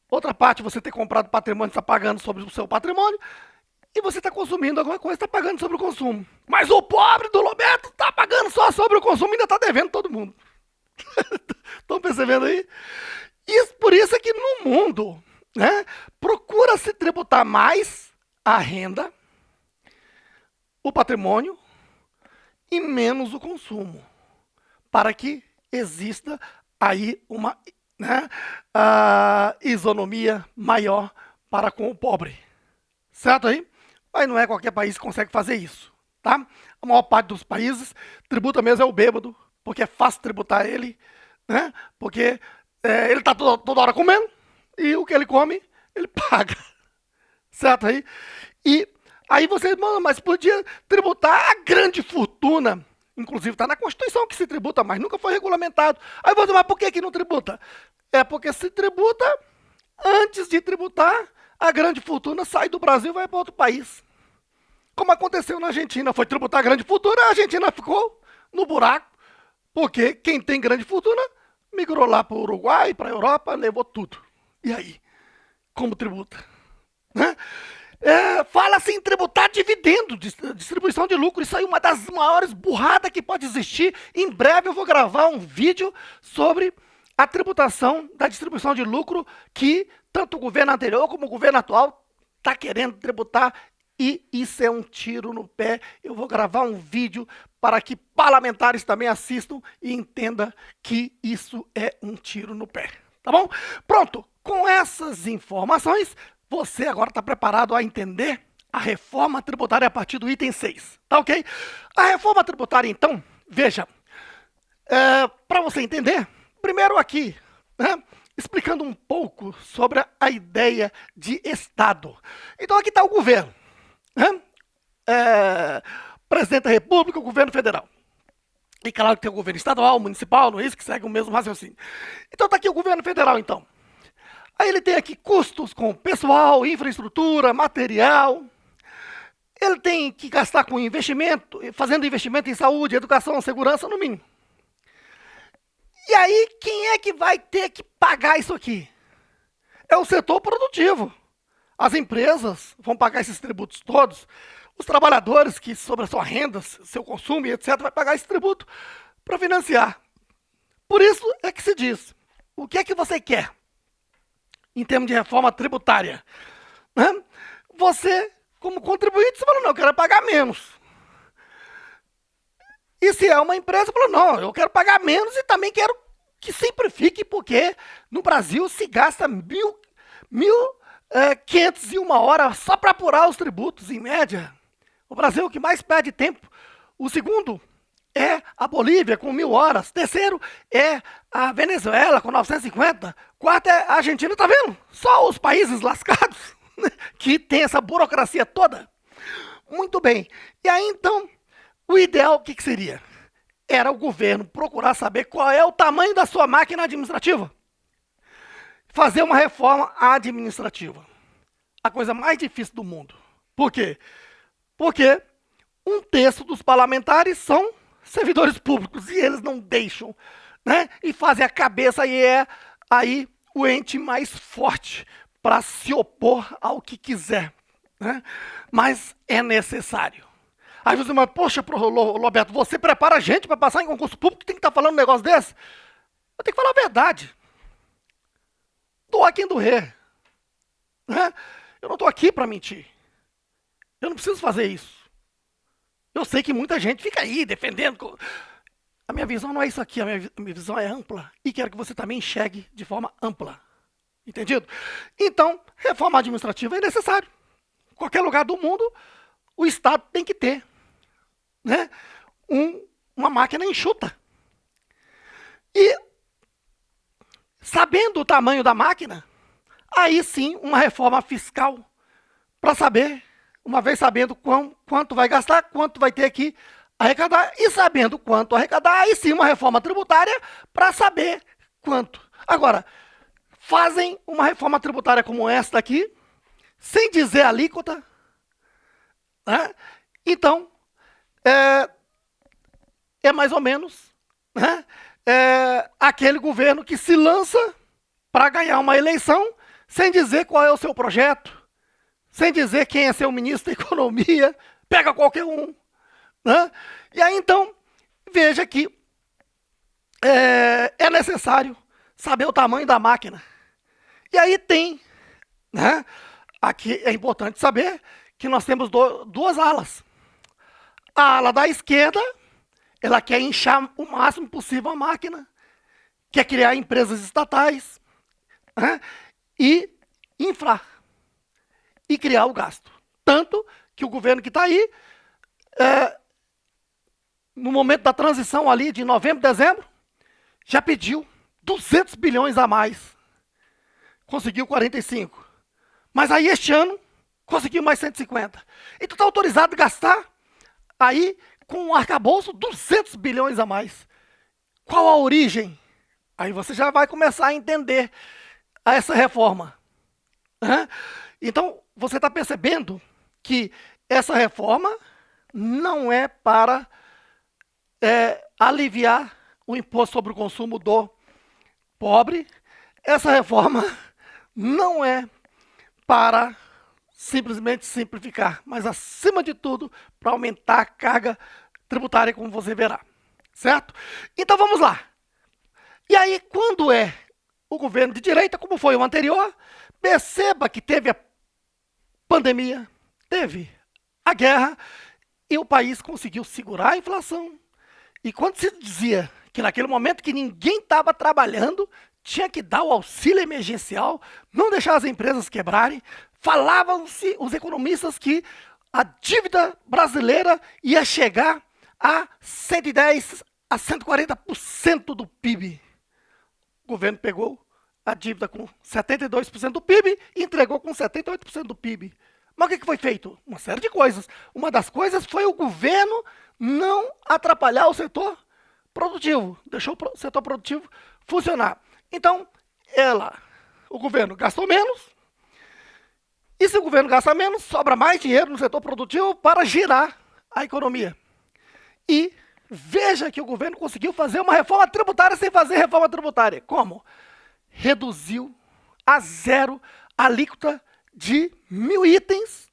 outra parte você ter comprado patrimônio, está pagando sobre o seu patrimônio, e você está consumindo alguma coisa, está pagando sobre o consumo. Mas o pobre do Roberto está pagando só sobre o consumo e ainda está devendo todo mundo. Estão percebendo aí? Por isso é que no mundo, né, procura-se tributar mais a renda, o patrimônio e menos o consumo, para que exista aí uma, né, isonomia maior para com o pobre. Certo aí? Mas não é qualquer país que consegue fazer isso. Tá? A maior parte dos países tributa mesmo é o bêbado, porque é fácil tributar ele, né? Porque ele está toda hora comendo e o que ele come, ele paga. Certo aí? E aí você, mas podia tributar a grande fortuna. Inclusive está na Constituição que se tributa, mas nunca foi regulamentado. Aí você, mas por que não tributa? É porque se tributa, antes de tributar, a grande fortuna sai do Brasil e vai para outro país. Como aconteceu na Argentina, foi tributar a grande fortuna, a Argentina ficou no buraco, porque quem tem grande fortuna migrou lá para o Uruguai, para a Europa, levou tudo. E aí? Como tributa? Né? Fala-se em tributar dividendo, distribuição de lucro. Isso aí é uma das maiores burradas que pode existir. Em breve eu vou gravar um vídeo sobre a tributação da distribuição de lucro que tanto o governo anterior como o governo atual está querendo tributar. E isso é um tiro no pé. Eu vou gravar um vídeo para que parlamentares também assistam e entendam que isso é um tiro no pé. Tá bom? Pronto. Com essas informações, você agora está preparado a entender a reforma tributária a partir do item 6. Tá ok? A reforma tributária, então, veja, para você entender, primeiro aqui, né, explicando um pouco sobre a ideia de Estado. Então aqui está o governo. Presidente da República, o governo federal. E claro que tem o governo estadual, municipal, não é isso? Que segue o mesmo raciocínio. Então está aqui o governo federal, então. Aí ele tem aqui custos com pessoal, infraestrutura, material. Ele tem que gastar com investimento, fazendo investimento em saúde, educação, segurança, no mínimo. E aí, quem é que vai ter que pagar isso aqui? É o setor produtivo. As empresas vão pagar esses tributos todos. Os trabalhadores que sobre a sua renda, seu consumo e etc. vai pagar esse tributo para financiar. Por isso é que se diz, o que é que você quer em termos de reforma tributária? Você, como contribuinte, você fala, não, eu quero pagar menos. E se é uma empresa, fala, não, eu quero pagar menos e também quero que simplifique, porque no Brasil se gasta 1.501 horas só para apurar os tributos, em média. O Brasil é o que mais perde tempo. O segundo é a Bolívia, com 1.000 horas. Terceiro é a Venezuela, com 950. Quarto é a Argentina, tá vendo? Só os países lascados que tem essa burocracia toda. Muito bem. E aí, então, o ideal, o que seria? Era o governo procurar saber qual é o tamanho da sua máquina administrativa. Fazer uma reforma administrativa. A coisa mais difícil do mundo. Por quê? Porque 1/3 dos parlamentares são servidores públicos e eles não deixam, né? E fazem a cabeça e é aí o ente mais forte para se opor ao que quiser. né? Mas é necessário. Aí você fala, poxa, Roberto, você prepara a gente para passar em concurso público, tem que estar falando um negócio desse? Eu tenho que falar a verdade. Doar quem doer. Né? Eu não estou aqui para mentir. Eu não preciso fazer isso. Eu sei que muita gente fica aí defendendo. A minha visão não é isso aqui, a minha visão é ampla. E quero que você também enxergue de forma ampla. Entendido? Então, reforma administrativa é necessário. Qualquer lugar do mundo, o Estado tem que ter, né, uma máquina enxuta. E, sabendo o tamanho da máquina, aí sim uma reforma fiscal para saber, uma vez sabendo quanto vai gastar, quanto vai ter que arrecadar, e sabendo quanto arrecadar, aí sim uma reforma tributária para saber quanto. Agora, fazem uma reforma tributária como esta aqui, sem dizer alíquota, né? Então, é mais ou menos, né, aquele governo que se lança para ganhar uma eleição sem dizer qual é o seu projeto, sem dizer quem é seu ministro da Economia, pega qualquer um. Né? E aí, então, veja que é necessário saber o tamanho da máquina. E aí tem, né, aqui é importante saber que nós temos duas alas. A ala da esquerda, ela quer inchar o máximo possível a máquina, quer criar empresas estatais, né, e inflar, e criar o gasto. Tanto que o governo que está aí, no momento da transição ali de novembro, dezembro, já pediu 200 bilhões a mais. Conseguiu 45. Mas aí este ano, conseguiu mais 150. Então está autorizado a gastar aí com o arcabouço 200 bilhões a mais. Qual a origem? Aí você já vai começar a entender essa reforma. Então, você está percebendo que essa reforma não é para aliviar o imposto sobre o consumo do pobre. Essa reforma não é para simplesmente simplificar, mas, acima de tudo, para aumentar a carga tributária, como você verá. Certo? Então, vamos lá. E aí, quando é o governo de direita, como foi o anterior, perceba que teve a pandemia, teve a guerra, e o país conseguiu segurar a inflação. E quando se dizia que naquele momento que ninguém estava trabalhando, tinha que dar o auxílio emergencial, não deixar as empresas quebrarem, falavam-se os economistas que a dívida brasileira ia chegar a 110 a 140% do PIB. O governo pegou a dívida com 72% do PIB e entregou com 78% do PIB. Mas o que foi feito? Uma série de coisas. Uma das coisas foi o governo não atrapalhar o setor produtivo, deixou o setor produtivo funcionar. Então, o governo gastou menos, e se o governo gasta menos, sobra mais dinheiro no setor produtivo para girar a economia. E veja que o governo conseguiu fazer uma reforma tributária sem fazer reforma tributária. Como? Reduziu a zero a alíquota de 1.000 itens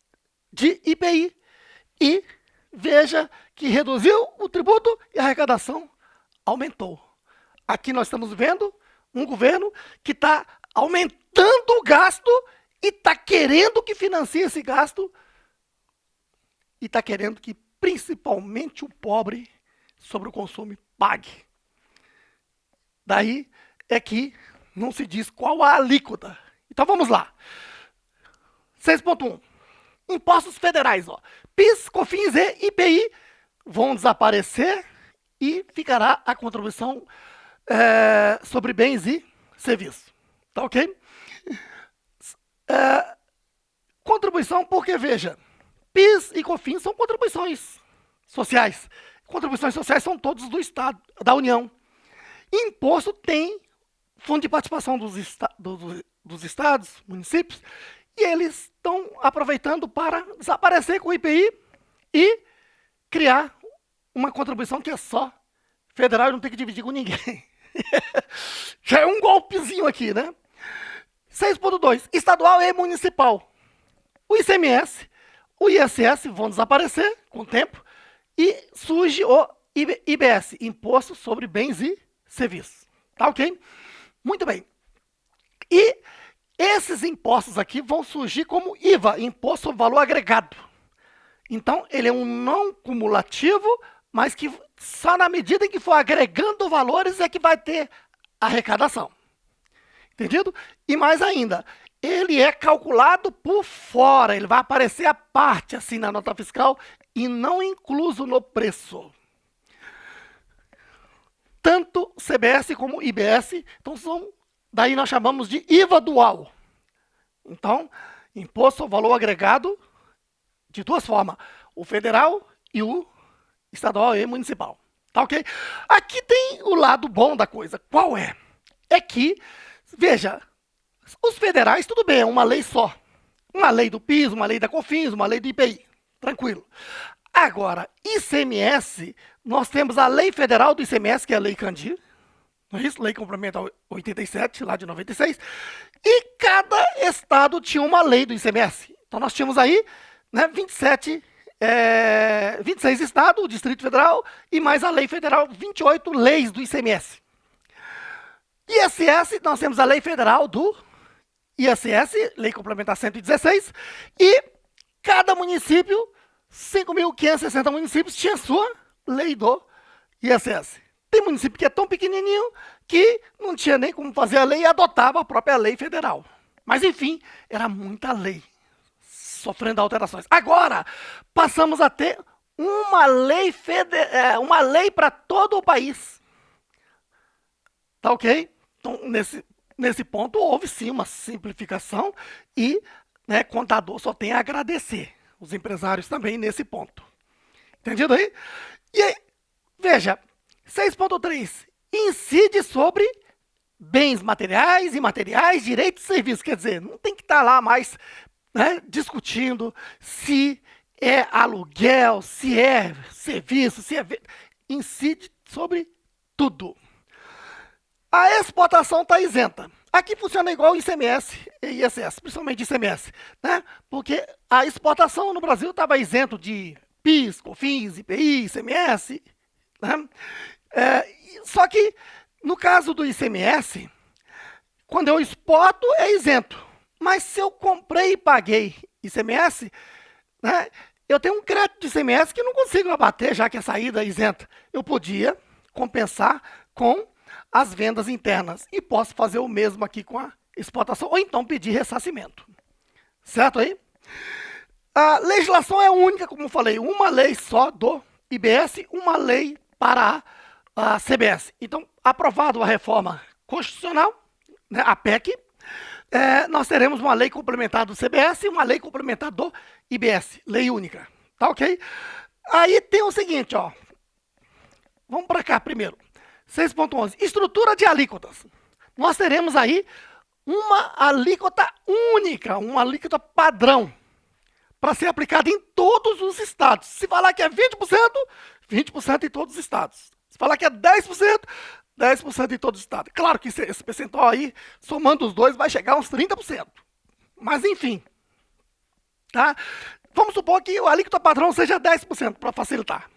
de IPI. E veja que reduziu o tributo e a arrecadação aumentou. Aqui nós estamos vendo um governo que está aumentando o gasto e está querendo que financie esse gasto e está querendo que principalmente o pobre sobre o consumo pague. Daí é que não se diz qual a alíquota. Então vamos lá. 6.1. Impostos federais. PIS, COFINS e IPI vão desaparecer e ficará a contribuição sobre bens e serviços. Tá ok? Contribuição porque, veja, PIS e COFINS são contribuições sociais. Contribuições sociais são todos do Estado, da União. Imposto tem fundo de participação dos estados, municípios, e eles estão aproveitando para desaparecer com o IPI e criar uma contribuição que é só federal e não tem que dividir com ninguém. Já é um golpezinho aqui, né? 6.2. Estadual e municipal. O ICMS o ISS vão desaparecer com o tempo e surge o IBS, Imposto sobre Bens e Serviços. Tá ok? Muito bem. E esses impostos aqui vão surgir como IVA, Imposto sobre Valor Agregado. Então, ele é um não cumulativo, mas que só na medida em que for agregando valores é que vai ter arrecadação. Entendido? E mais ainda, ele é calculado por fora, ele vai aparecer à parte assim na nota fiscal e não incluso no preço. Tanto CBS como IBS, então daí nós chamamos de IVA dual. Então, Imposto ao Valor Agregado de duas formas, o federal e o estadual e municipal. Tá ok? Aqui tem o lado bom da coisa. Qual é? É que, veja, os federais, tudo bem, é uma lei só. Uma lei do PIS, uma lei da COFINS, uma lei do IPI. Tranquilo. Agora, ICMS, nós temos a lei federal do ICMS, que é a Lei Candir, não é isso? Lei Complementar 87, lá de 96. E cada estado tinha uma lei do ICMS. Então nós tínhamos aí, né, 26 estados, o Distrito Federal, e mais a lei federal, 28 leis do ICMS. ISS, nós temos a lei federal do ISS, Lei Complementar 116, e cada município, 5.560 municípios, tinha sua lei do ISS. Tem município que é tão pequenininho que não tinha nem como fazer a lei e adotava a própria lei federal. Mas, enfim, era muita lei, sofrendo alterações. Agora, passamos a ter uma lei para todo o país. Tá ok? Então, nesse ponto, houve sim uma simplificação e, né, contador só tem a agradecer. Os empresários também nesse ponto. Entendido aí? E aí, veja, 6.3 incide sobre bens materiais, imateriais, direitos e serviços. Quer dizer, não tem que estar lá mais, né, discutindo se é aluguel, se é serviço, se é... Incide sobre tudo. A exportação está isenta. Aqui funciona igual ICMS e ISS, principalmente ICMS, né? Porque a exportação no Brasil estava isento de PIS, COFINS, IPI, ICMS, né? Só que, no caso do ICMS, quando eu exporto, é isento. Mas se eu comprei e paguei ICMS, né, eu tenho um crédito de ICMS que não consigo abater, já que a saída é isenta. Eu podia compensar com as vendas internas. E posso fazer o mesmo aqui com a exportação, ou então pedir ressarcimento. Certo aí? A legislação é única, como eu falei, uma lei só do IBS, uma lei para a CBS. Então, aprovado a reforma constitucional, né, a PEC, nós teremos uma lei complementar do CBS e uma lei complementar do IBS, lei única. Tá ok? Aí tem o seguinte, ó. Vamos para cá primeiro. 6.11, estrutura de alíquotas. Nós teremos aí uma alíquota única, uma alíquota padrão, para ser aplicada em todos os estados. Se falar que é 20%, 20% em todos os estados. Se falar que é 10%, 10% em todos os estados. Claro que esse percentual aí, somando os dois, vai chegar a uns 30%. Mas enfim, tá? Vamos supor que o alíquota padrão seja 10%, para facilitar.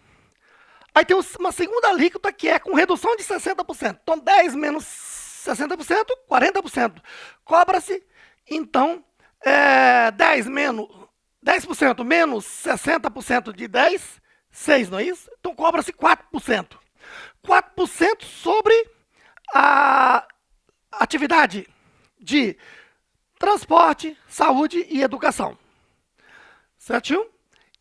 Aí tem uma segunda alíquota que é com redução de 60%. Então, 10 menos 60%, 40%. Cobra-se, então, 10% menos 60% de 10, 6, não é isso? Então, cobra-se 4%. 4% sobre a atividade de transporte, saúde e educação. Certinho?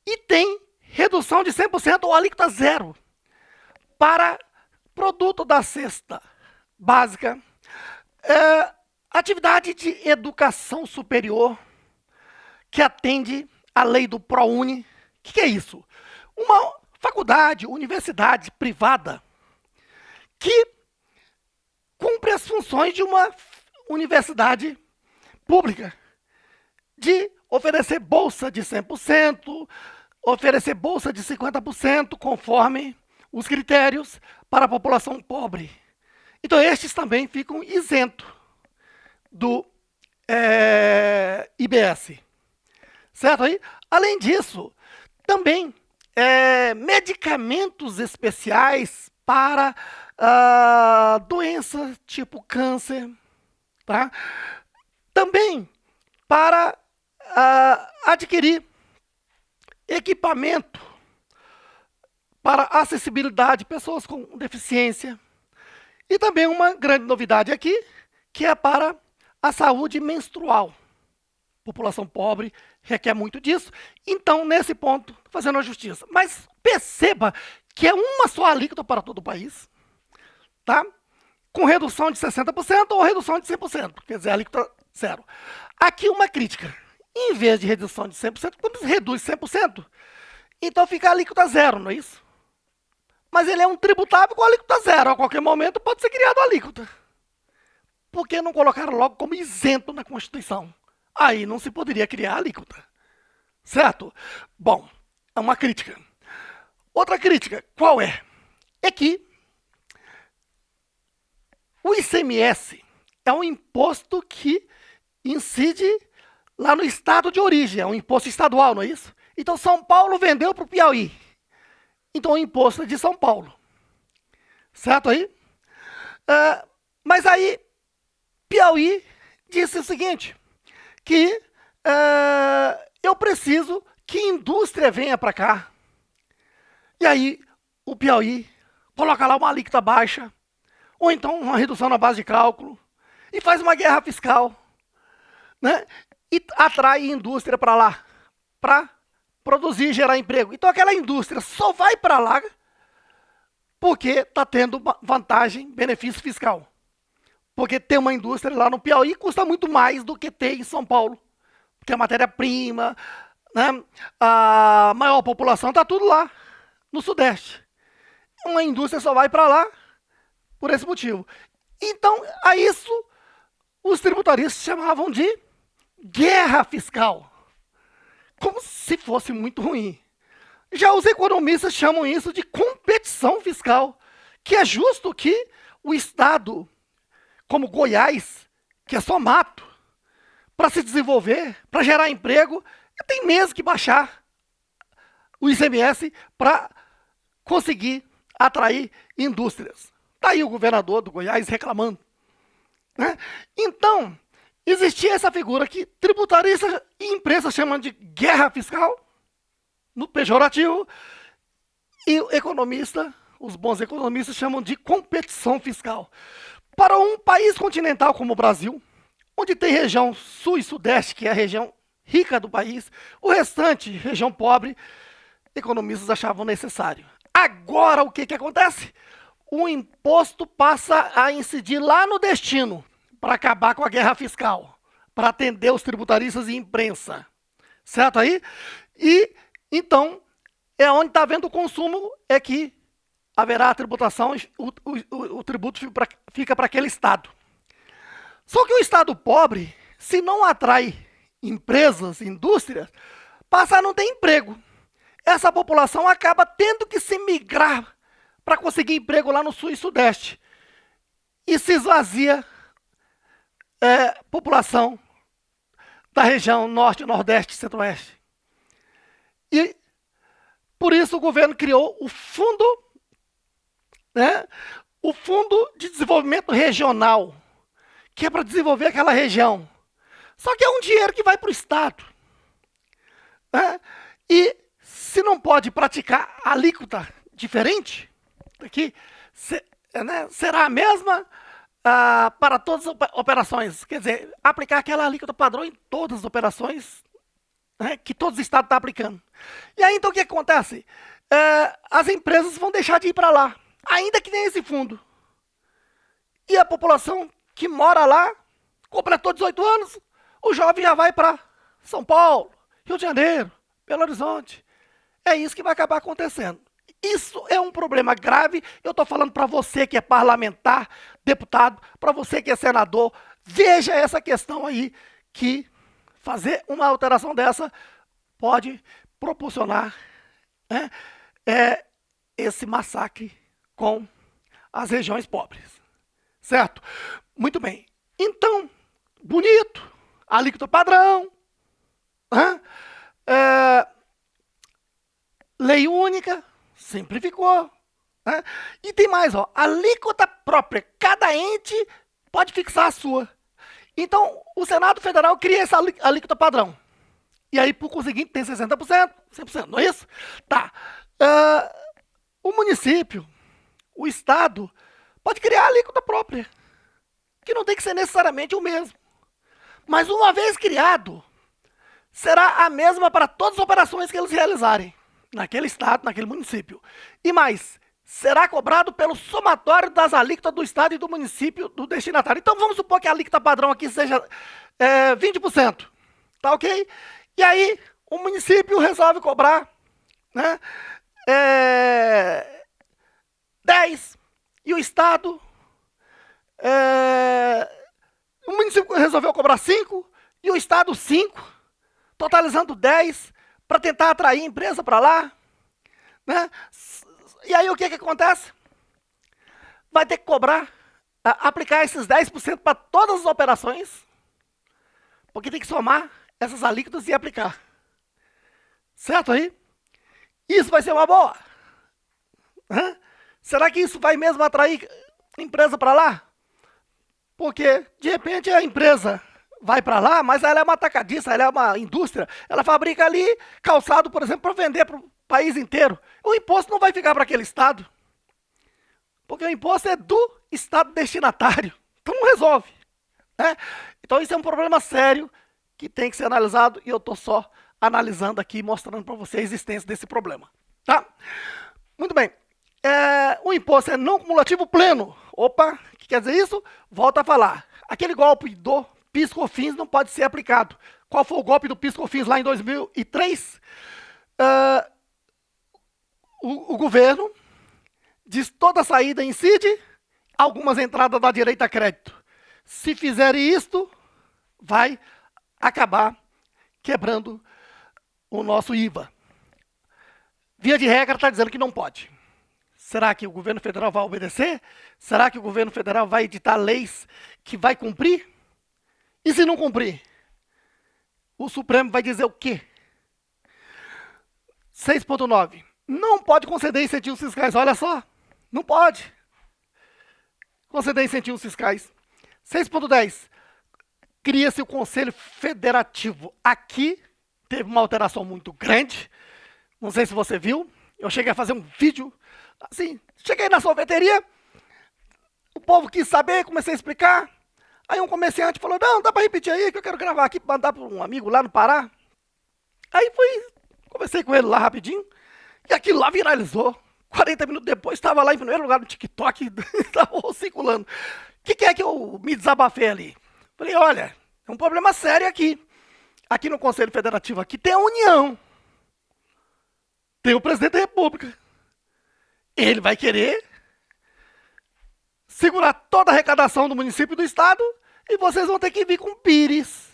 E tem redução de 100% ou alíquota zero para produto da cesta básica, atividade de educação superior que atende à lei do ProUni. O que é isso? Uma faculdade, universidade privada que cumpre as funções de uma universidade pública, de oferecer bolsa de 100%, oferecer bolsa de 50%, conforme os critérios para a população pobre. Então, estes também ficam isentos do IBS. Certo aí? Além disso, também medicamentos especiais para doença tipo câncer, tá? Também para adquirir equipamento para acessibilidade, pessoas com deficiência. E também uma grande novidade aqui, que é para a saúde menstrual. População pobre requer muito disso. Então, nesse ponto, fazendo a justiça. Mas perceba que é uma só alíquota para todo o país, tá? Com redução de 60% ou redução de 100%, quer dizer, alíquota zero. Aqui uma crítica. Em vez de redução de 100%, quando reduz 100%, então fica a alíquota zero, não é isso? Mas ele é um tributável com alíquota zero. A qualquer momento pode ser criado a alíquota. Por que não colocaram logo como isento na Constituição? Aí não se poderia criar alíquota. Certo? Bom, é uma crítica. Outra crítica, qual é? É que o ICMS é um imposto que incide lá no estado de origem. É um imposto estadual, não é isso? Então São Paulo vendeu para o Piauí. Então o imposto é de São Paulo. Certo aí? Mas aí, Piauí disse o seguinte, que eu preciso que indústria venha para cá. E aí, o Piauí coloca lá uma alíquota baixa, ou então uma redução na base de cálculo, e faz uma guerra fiscal, né? E atrai indústria para lá, para produzir e gerar emprego. Então aquela indústria só vai para lá porque está tendo vantagem, benefício fiscal. Porque ter uma indústria lá no Piauí custa muito mais do que ter em São Paulo. Porque a matéria-prima, né, a maior população está tudo lá, no Sudeste. Uma indústria só vai para lá por esse motivo. Então, a isso, os tributaristas chamavam de guerra fiscal. Como se fosse muito ruim. Já os economistas chamam isso de competição fiscal, que é justo que o Estado, como Goiás, que é só mato, para se desenvolver, para gerar emprego, tem mesmo que baixar o ICMS para conseguir atrair indústrias. Está aí o governador do Goiás reclamando, né? Então, existia essa figura que tributaristas e empresas chamam de guerra fiscal, no pejorativo, e o economista, os bons economistas chamam de competição fiscal. Para um país continental como o Brasil, onde tem região sul e sudeste, que é a região rica do país, o restante, região pobre, economistas achavam necessário. Agora, o que acontece? O imposto passa a incidir lá no destino, para acabar com a guerra fiscal, para atender os tributaristas e imprensa. Certo aí? E, então, é onde está havendo o consumo, é que haverá a tributação, o tributo fica para aquele estado. Só que o estado pobre, se não atrai empresas, indústrias, passa a não ter emprego. Essa população acaba tendo que se migrar para conseguir emprego lá no sul e sudeste. E se esvazia população da região norte, nordeste e centro-oeste. E por isso o governo criou o fundo, né, o Fundo de Desenvolvimento Regional, que é para desenvolver aquela região. Só que é um dinheiro que vai para o Estado, né? E se não pode praticar alíquota diferente, aqui, será a mesma para todas as operações. Quer dizer, aplicar aquela alíquota padrão em todas as operações, né, que todos os estados estão aplicando. E aí, então, o que acontece? As empresas vão deixar de ir para lá, ainda que tenha esse fundo. E a população que mora lá, completou 18 anos, o jovem já vai para São Paulo, Rio de Janeiro, Belo Horizonte. É isso que vai acabar acontecendo. Isso é um problema grave. Eu estou falando para você que é parlamentar, deputado, para você que é senador, veja essa questão aí, que fazer uma alteração dessa pode proporcionar, né, esse massacre com as regiões pobres. Certo? Muito bem. Então, bonito, alíquota padrão, Lei única, simplificou. Né? E tem mais, ó, alíquota própria. Cada ente pode fixar a sua. Então, o Senado Federal cria essa alíquota padrão. E aí, por conseguinte, tem 60%, 100%, não é isso? Tá. O município, o Estado, pode criar a alíquota própria, que não tem que ser necessariamente o mesmo. Mas uma vez criado, será a mesma para todas as operações que eles realizarem, naquele Estado, naquele município. E mais, será cobrado pelo somatório das alíquotas do Estado e do município do destinatário. Então, vamos supor que a alíquota padrão aqui seja 20%. Tá ok? E aí, o município resolve cobrar, né, 10%. E o Estado... o município resolveu cobrar 5% e o Estado 5%, totalizando 10%, para tentar atrair a empresa para lá. Né? E aí o que acontece? Vai ter que cobrar, aplicar esses 10% para todas as operações, porque tem que somar essas alíquotas e aplicar. Certo aí? Isso vai ser uma boa. Será que isso vai mesmo atrair empresa para lá? Porque, de repente, a empresa vai para lá, mas ela é uma atacadista, ela é uma indústria. Ela fabrica ali calçado, por exemplo, para vender para o país inteiro. O imposto não vai ficar para aquele estado. Porque o imposto é do estado destinatário. Então não resolve. Né? Então isso é um problema sério que tem que ser analisado e eu estou só analisando aqui, mostrando para você a existência desse problema. Tá? Muito bem. O imposto é não cumulativo pleno. Opa, o que quer dizer isso? Volta a falar. Aquele golpe do PIS/COFINS não pode ser aplicado. Qual foi o golpe do PIS/COFINS lá em 2003? O governo diz toda saída incide, algumas entradas da direita a crédito. Se fizerem isto, vai acabar quebrando o nosso IVA. Via de regra está dizendo que não pode. Será que o governo federal vai obedecer? Será que o governo federal vai editar leis que vai cumprir? E se não cumprir? O Supremo vai dizer o quê? 6.9. Não pode conceder incentivos fiscais. Olha só. Não pode conceder incentivos fiscais. 6.10. Cria-se o Conselho Federativo. Aqui teve uma alteração muito grande. Não sei se você viu. Eu cheguei a fazer um vídeo. Assim, cheguei na sorveteria. O povo quis saber, comecei a explicar. Aí um comerciante falou, não, dá para repetir aí, que eu quero gravar aqui para mandar para um amigo lá no Pará. Aí conversei com ele lá rapidinho. E aquilo lá viralizou. 40 minutos depois, estava lá em primeiro lugar no TikTok, estava circulando. O que é que eu me desabafei ali? Falei, olha, é um problema sério aqui. Aqui no Conselho Federativo, aqui tem a União. Tem o presidente da República. Ele vai querer segurar toda a arrecadação do município e do estado e vocês vão ter que vir com pires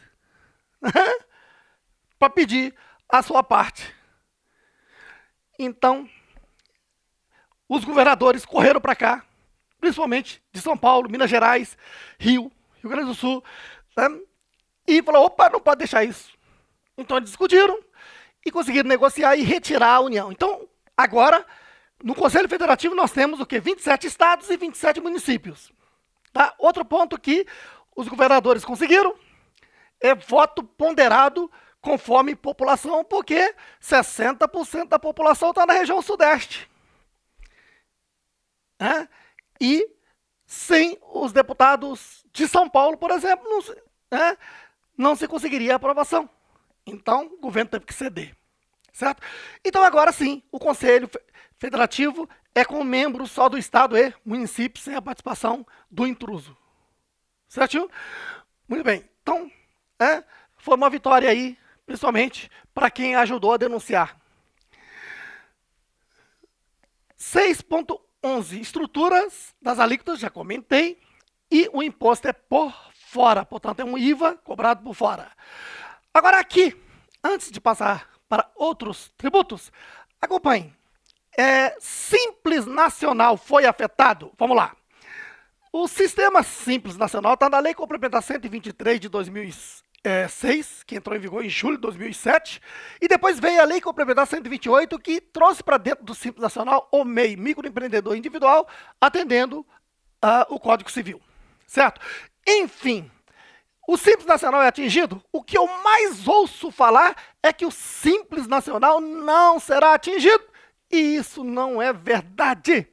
para pedir a sua parte. Então, os governadores correram para cá, principalmente de São Paulo, Minas Gerais, Rio Grande do Sul, né? E falou, opa, não pode deixar isso. Então eles discutiram e conseguiram negociar e retirar a União. Então, agora, no Conselho Federativo nós temos o quê? 27 estados e 27 municípios. Tá? Outro ponto que os governadores conseguiram é voto ponderado conforme população, porque 60% da população está na região sudeste. Né? E sem os deputados de São Paulo, por exemplo, não se conseguiria a aprovação. Então, o governo teve que ceder. Certo? Então, agora sim, o Conselho Federativo é com membros só do Estado e município, sem a participação do intruso. Certo? Muito bem. Então, foi uma vitória aí, principalmente para quem ajudou a denunciar. 6.11. Estruturas das alíquotas, já comentei. E o imposto é por fora, portanto, é um IVA cobrado por fora. Agora aqui, antes de passar para outros tributos, acompanhe. Simples Nacional foi afetado? Vamos lá. O Sistema Simples Nacional está na Lei Complementar 123 de 2000 6, que entrou em vigor em julho de 2007, e depois veio a Lei Complementar 128, que trouxe para dentro do Simples Nacional o MEI, microempreendedor individual, atendendo o Código Civil, certo? Enfim, o Simples Nacional é atingido? O que eu mais ouço falar é que o Simples Nacional não será atingido, e isso não é verdade.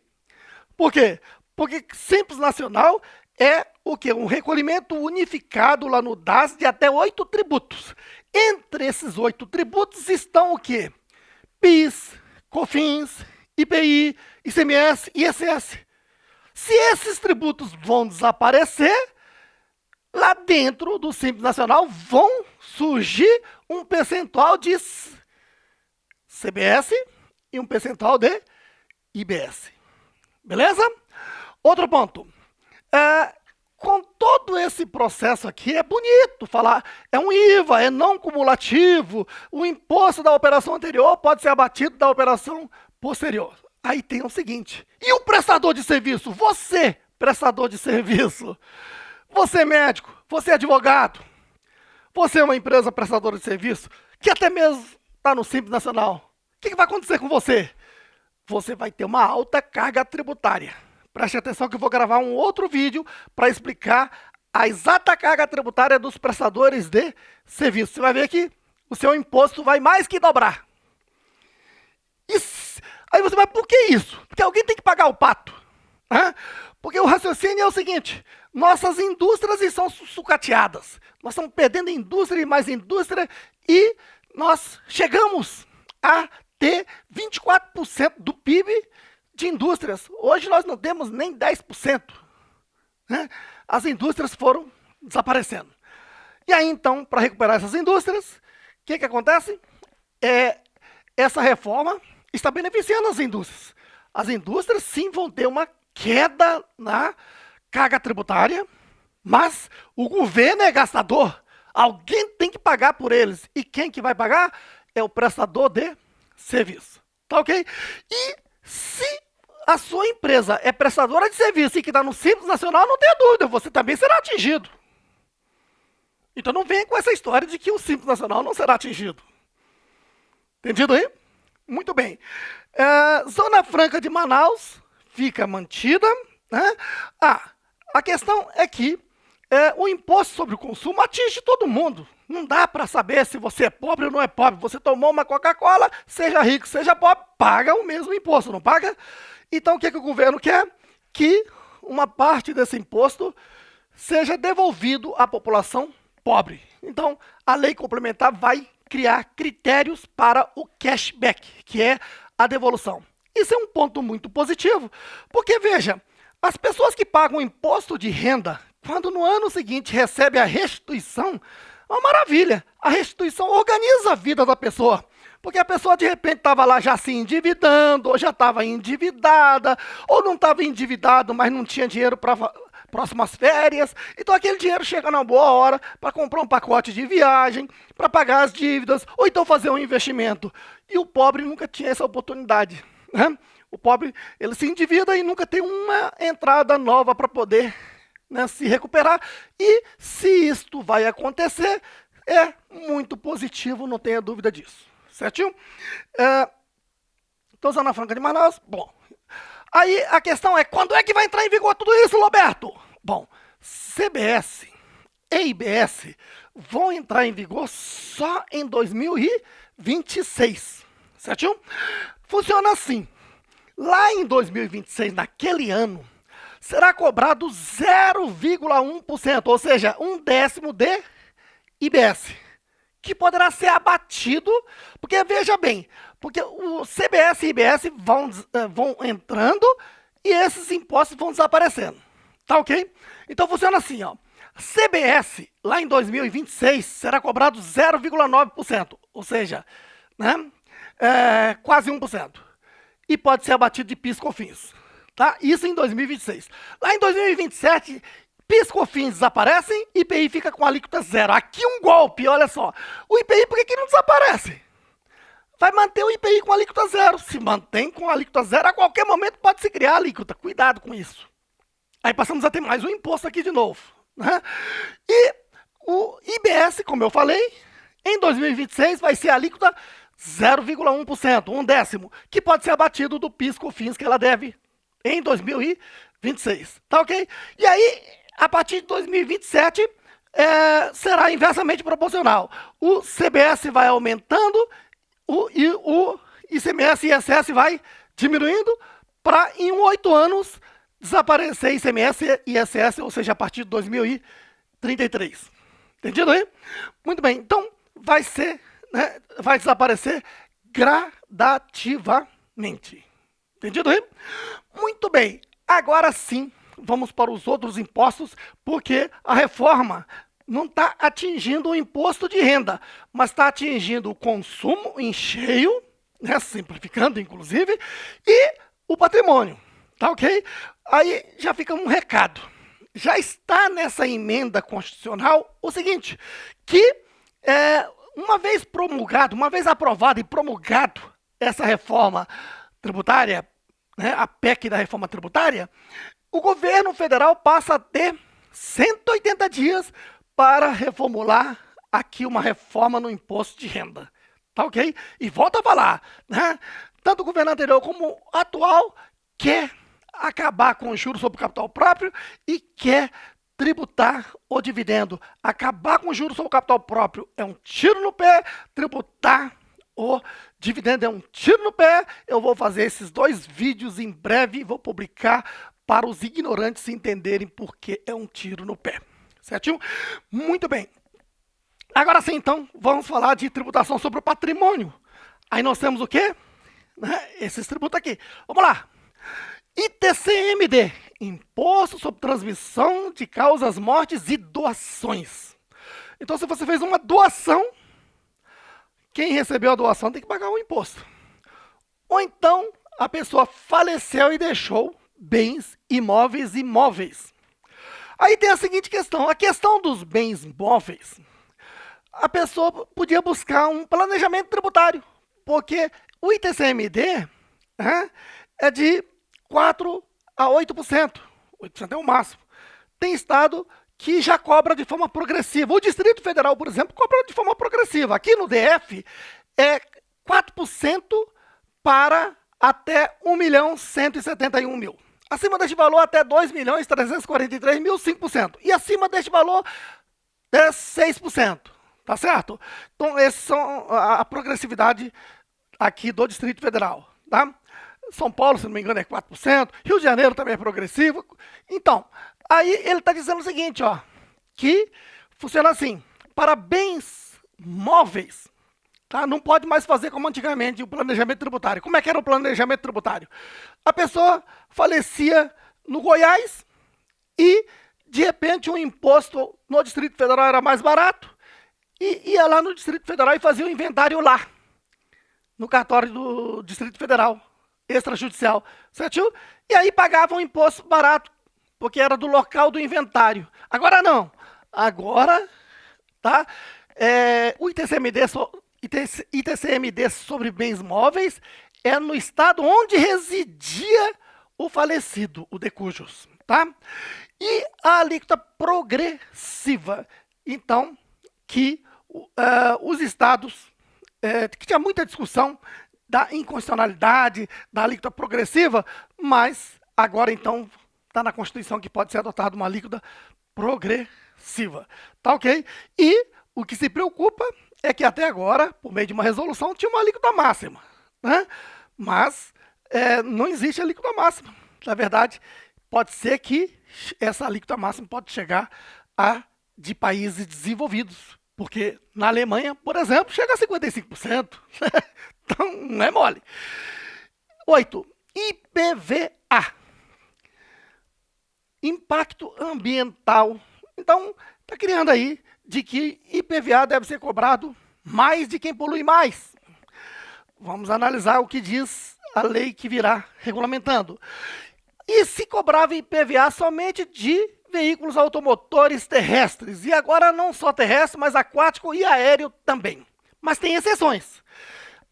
Por quê? Porque Simples Nacional é o quê? Um recolhimento unificado lá no DAS de até 8 tributos. Entre esses 8 tributos estão o quê? PIS, COFINS, IPI, ICMS e ISS. Se esses tributos vão desaparecer, lá dentro do Simples Nacional vão surgir um percentual de CBS e um percentual de IBS. Beleza? Outro ponto. Com todo esse processo aqui, é bonito falar, é um IVA, é não cumulativo, o imposto da operação anterior pode ser abatido da operação posterior. Aí tem o seguinte, e o prestador de serviço? Você, prestador de serviço, você médico, você advogado, você é uma empresa prestadora de serviço, que até mesmo está no Simples Nacional. O que vai acontecer com você? Você vai ter uma alta carga tributária. Preste atenção que eu vou gravar um outro vídeo para explicar a exata carga tributária dos prestadores de serviço. Você vai ver que o seu imposto vai mais que dobrar. Aí você vai, por que isso? Porque alguém tem que pagar o pato. Porque o raciocínio é o seguinte, nossas indústrias estão sucateadas. Nós estamos perdendo indústria e mais indústria e nós chegamos a ter 24% do PIB de indústrias. Hoje nós não temos nem 10%. As indústrias foram desaparecendo. E aí, então, para recuperar essas indústrias, o que acontece? Essa reforma está beneficiando as indústrias. As indústrias, sim, vão ter uma queda na carga tributária, mas o governo é gastador. Alguém tem que pagar por eles. E quem que vai pagar? É o prestador de serviço. Tá ok? E se a sua empresa é prestadora de serviço e que está no Simples Nacional, não tenha dúvida, você também será atingido. Então não venha com essa história de que o Simples Nacional não será atingido. Entendido aí? Muito bem. Zona Franca de Manaus fica mantida. A questão é que o imposto sobre o consumo atinge todo mundo. Não dá para saber se você é pobre ou não é pobre. Você tomou uma Coca-Cola, seja rico, seja pobre, paga o mesmo imposto, não paga? Então, o que o governo quer? Que uma parte desse imposto seja devolvido à população pobre. Então, a lei complementar vai criar critérios para o cashback, que é a devolução. Isso é um ponto muito positivo, porque, veja, as pessoas que pagam imposto de renda, quando no ano seguinte recebe a restituição, é uma maravilha. A restituição organiza a vida da pessoa. Porque a pessoa, de repente, estava lá já se endividando, ou já estava endividada, ou não estava endividado, mas não tinha dinheiro para próximas férias. Então, aquele dinheiro chega na boa hora para comprar um pacote de viagem, para pagar as dívidas, ou então fazer um investimento. E o pobre nunca tinha essa oportunidade. O pobre, ele se endivida e nunca tem uma entrada nova para poder se recuperar. E se isto vai acontecer, é muito positivo, não tenha dúvida disso. Certinho? Então, Zona Franca de Manaus, bom. Aí a questão é, quando é que vai entrar em vigor tudo isso, Roberto? Bom, CBS e IBS vão entrar em vigor só em 2026. Certinho? Funciona assim. Lá em 2026, naquele ano, será cobrado 0,1%, ou seja, 1/10 de IBS, que poderá ser abatido, porque veja bem, porque o CBS e IBS vão entrando e esses impostos vão desaparecendo. Tá ok? Então funciona assim, ó. CBS, lá em 2026, será cobrado 0,9%, ou seja, quase 1%. E pode ser abatido de PIS e COFINS. Tá? Isso em 2026. Lá em 2027, PIS e COFINS desaparecem, IPI fica com alíquota zero. Aqui um golpe, olha só. O IPI, por que não desaparece? Vai manter o IPI com alíquota zero. Se mantém com alíquota zero, a qualquer momento pode se criar alíquota. Cuidado com isso. Aí passamos a ter mais um imposto aqui de novo. E O IBS, como eu falei, em 2026 vai ser a alíquota 0,1%, um décimo, que pode ser abatido do PIS/COFINS que ela deve em 2026, tá ok? E aí, a partir de 2027, será inversamente proporcional. O CBS vai aumentando e o ICMS e ISS vai diminuindo para, em 8 anos, desaparecer ICMS e ISS, ou seja, a partir de 2033. Entendido aí? Muito bem, então vai ser, né, vai desaparecer gradativamente. Entendido aí? Muito bem, agora sim, vamos para os outros impostos, porque a reforma não está atingindo o imposto de renda, mas está atingindo o consumo em cheio, né, simplificando inclusive, e o patrimônio, tá ok? Aí já fica um recado. Já está nessa emenda constitucional o seguinte, que uma vez promulgado, uma vez aprovado e promulgado essa reforma tributária, né, a PEC da reforma tributária, o governo federal passa a ter 180 dias para reformular aqui uma reforma no imposto de renda. Tá ok? E volto a falar, né? Tanto o governo anterior como o atual quer acabar com o juros sobre o capital próprio e quer tributar o dividendo. Acabar com o juros sobre o capital próprio é um tiro no pé, tributar o dividendo é um tiro no pé. Eu vou fazer esses 2 vídeos em breve e vou publicar para os ignorantes entenderem por que é um tiro no pé. Certinho? Muito bem. Agora sim, então, vamos falar de tributação sobre o patrimônio. Aí nós temos o quê? Esses tributos aqui. Vamos lá. ITCMD, Imposto sobre Transmissão de Causas, Mortes e Doações. Então, se você fez uma doação, quem recebeu a doação tem que pagar o imposto. Ou então, a pessoa faleceu e deixou bens imóveis e móveis. Aí tem a seguinte questão, a questão dos bens móveis. A pessoa podia buscar um planejamento tributário, porque o ITCMD é de 4% a 8%. 8% é o máximo. Tem estado que já cobra de forma progressiva. O Distrito Federal, por exemplo, cobra de forma progressiva. Aqui no DF é 4% para até 1.171.000. Acima deste valor, até 2.343.000, 5%. E acima deste valor, é 6%. Tá certo? Então, essas são a progressividade aqui do Distrito Federal. Tá? São Paulo, se não me engano, é 4%. Rio de Janeiro também é progressivo. Então, aí ele está dizendo o seguinte, ó, que funciona assim. Para bens móveis, tá? Não pode mais fazer como antigamente o planejamento tributário. Como é que era o planejamento tributário? A pessoa falecia no Goiás e, de repente, o imposto no Distrito Federal era mais barato e ia lá no Distrito Federal e fazia o inventário lá, no cartório do Distrito Federal, extrajudicial, certo? E aí pagava um imposto barato, porque era do local do inventário. Agora não. Agora, tá? O ITCMD sobre bens móveis é no estado onde residia o falecido, o de cujos, tá? E a alíquota progressiva, então, que os estados, que tinha muita discussão da inconstitucionalidade, da alíquota progressiva, mas agora, então, está na Constituição que pode ser adotada uma alíquota progressiva, tá ok? E o que se preocupa é que até agora, por meio de uma resolução, tinha uma alíquota máxima, né? Mas não existe alíquota máxima. Na verdade, pode ser que essa alíquota máxima pode chegar a de países desenvolvidos, porque na Alemanha, por exemplo, chega a 55%. Então, não é mole. 8. IPVA. Impacto ambiental. Então, está criando aí de que IPVA deve ser cobrado mais de quem polui mais. Vamos analisar o que diz a lei que virá regulamentando. E se cobrava IPVA somente de veículos automotores terrestres. E agora não só terrestre, mas aquático e aéreo também. Mas tem exceções.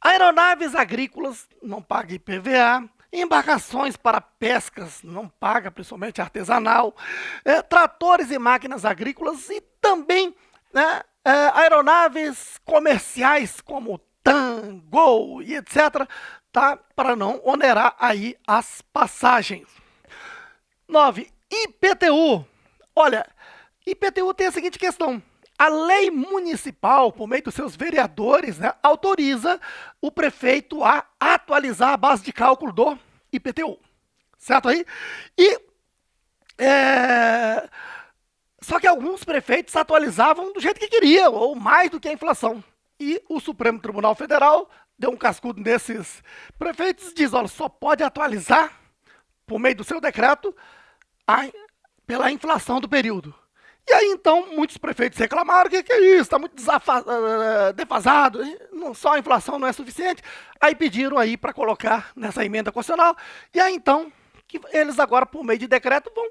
Aeronaves agrícolas não pagam IPVA. Embarcações para pescas não paga, principalmente artesanal. Tratores e máquinas agrícolas e também né, aeronaves comerciais como TAM, Gol e etc., tá? Para não onerar aí as passagens. 9. IPTU. Olha, IPTU tem a seguinte questão. A lei municipal, por meio dos seus vereadores, né, autoriza o prefeito a atualizar a base de cálculo do IPTU. Certo aí? E só que alguns prefeitos atualizavam do jeito que queriam, ou mais do que a inflação. E o Supremo Tribunal Federal deu um cascudo nesses prefeitos e diz, olha, só pode atualizar, por meio do seu decreto, pela inflação do período. E aí, então, muitos prefeitos reclamaram que é isso, está muito defasado, só a inflação não é suficiente. Aí pediram aí para colocar nessa emenda constitucional. E aí, então, que eles agora, por meio de decreto, vão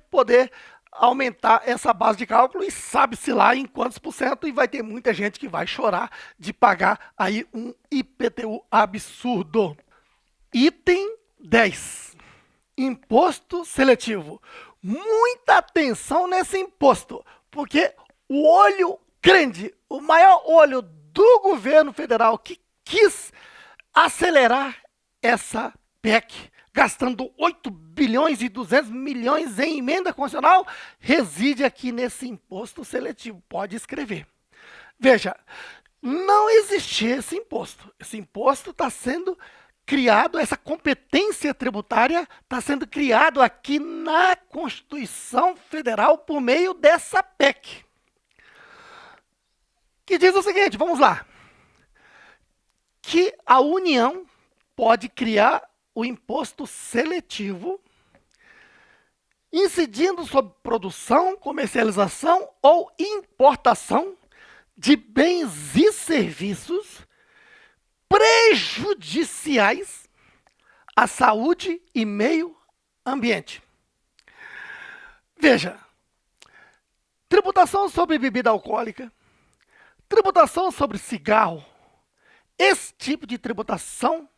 poder aumentar essa base de cálculo e sabe-se lá em quantos por cento, e vai ter muita gente que vai chorar de pagar aí um IPTU absurdo. Item 10. Imposto seletivo. Muita atenção nesse imposto, porque o olho grande, o maior olho do governo federal que quis acelerar essa PEC, gastando 8 bilhões e 200 milhões em emenda constitucional, reside aqui nesse imposto seletivo. Pode escrever. Veja, não existia esse imposto. Esse imposto está sendo criado, essa competência tributária está sendo criado aqui na Constituição Federal por meio dessa PEC. Que diz o seguinte, vamos lá. Que a União pode criar o imposto seletivo incidindo sobre produção, comercialização ou importação de bens e serviços prejudiciais à saúde e meio ambiente. Veja, tributação sobre bebida alcoólica, tributação sobre cigarro, esse tipo de tributação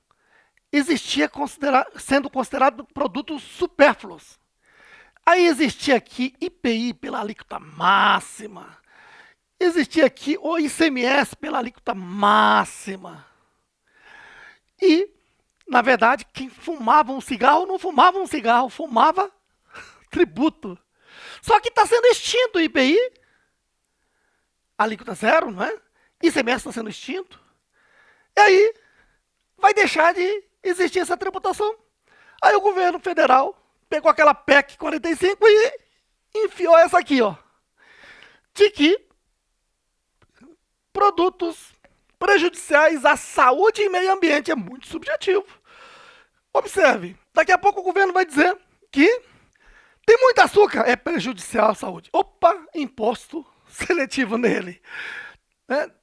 existia sendo considerado produtos supérfluos. Aí existia aqui IPI pela alíquota máxima, existia aqui o ICMS pela alíquota máxima. E, na verdade, quem fumava um cigarro não fumava um cigarro, fumava tributo. Só que está sendo extinto o IPI, alíquota zero, não é? ICMS está sendo extinto. E aí vai deixar de existir essa tributação. Aí o governo federal pegou aquela PEC 45 e enfiou essa aqui, ó, de que produtos prejudiciais à saúde e meio ambiente é muito subjetivo. Observe, daqui a pouco o governo vai dizer que tem muito açúcar, é prejudicial à saúde. Opa, imposto seletivo nele.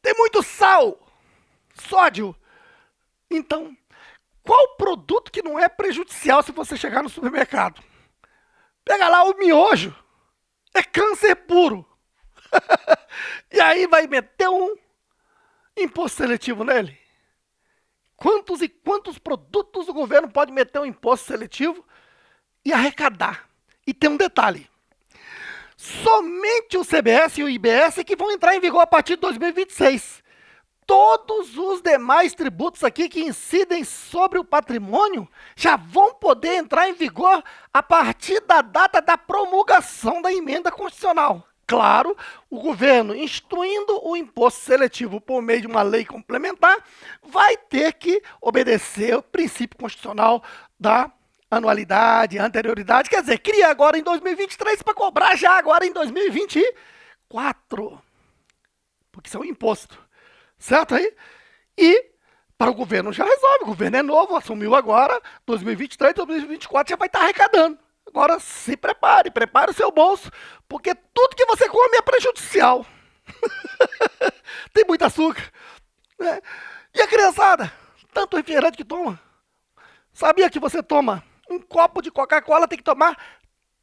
Tem muito sal, sódio. Então, qual produto que não é prejudicial se você chegar no supermercado? Pega lá o miojo, é câncer puro. E aí vai meter um imposto seletivo nele? Quantos e quantos produtos o governo pode meter um imposto seletivo e arrecadar? E tem um detalhe. Somente o CBS e o IBS que vão entrar em vigor a partir de 2026. Todos os demais tributos aqui que incidem sobre o patrimônio já vão poder entrar em vigor a partir da data da promulgação da emenda constitucional. Claro, o governo, instituindo o imposto seletivo por meio de uma lei complementar, vai ter que obedecer o princípio constitucional da anualidade, anterioridade, quer dizer, cria agora em 2023 para cobrar já agora em 2024. Porque isso é um imposto. Certo aí? E para o governo já resolve, o governo é novo, assumiu agora, 2023, 2024 já vai estar arrecadando. Agora se prepare o seu bolso, porque tudo que você come é prejudicial. Tem muito açúcar. Né? E a criançada, tanto refrigerante que toma. Sabia que você toma um copo de Coca-Cola, tem que tomar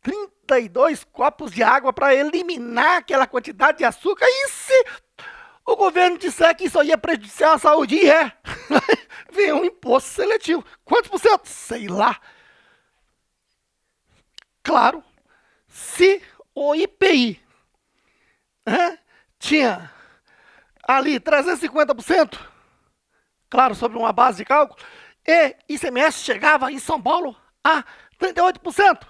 32 copos de água para eliminar aquela quantidade de açúcar? E se o governo disser que isso aí é prejudicial à saúde? E é. Vem um imposto seletivo. Quantos por cento? Sei lá. Claro, se o IPI tinha ali 350%, claro, sobre uma base de cálculo, e ICMS chegava em São Paulo a 38%.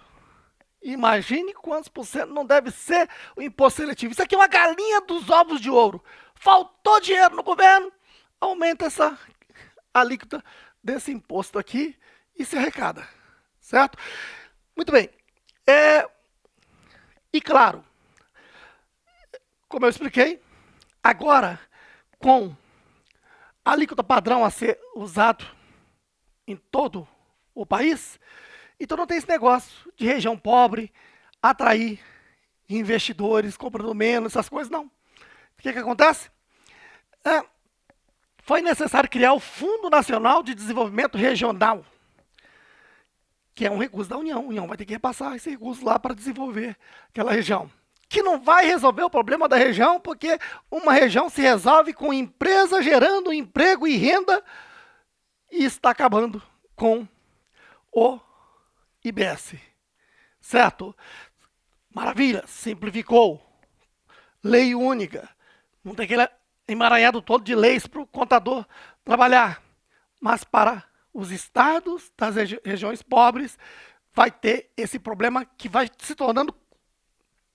Imagine quantos por cento não deve ser o imposto seletivo. Isso aqui é uma galinha dos ovos de ouro. Faltou dinheiro no governo, aumenta essa alíquota desse imposto aqui e se arrecada, certo? Muito bem. E claro, como eu expliquei, agora com a alíquota padrão a ser usado em todo o país, então não tem esse negócio de região pobre atrair investidores comprando menos, essas coisas, não. O que acontece? Foi necessário criar o Fundo Nacional de Desenvolvimento Regional, que é um recurso da União. A União vai ter que repassar esse recurso lá para desenvolver aquela região. Que não vai resolver o problema da região, porque uma região se resolve com empresa gerando emprego e renda e está acabando com o IBS. Certo? Maravilha, simplificou. Lei única. Não tem aquele emaranhado todo de leis para o contador trabalhar. Mas para os estados das regiões pobres, vai ter esse problema que vai se tornando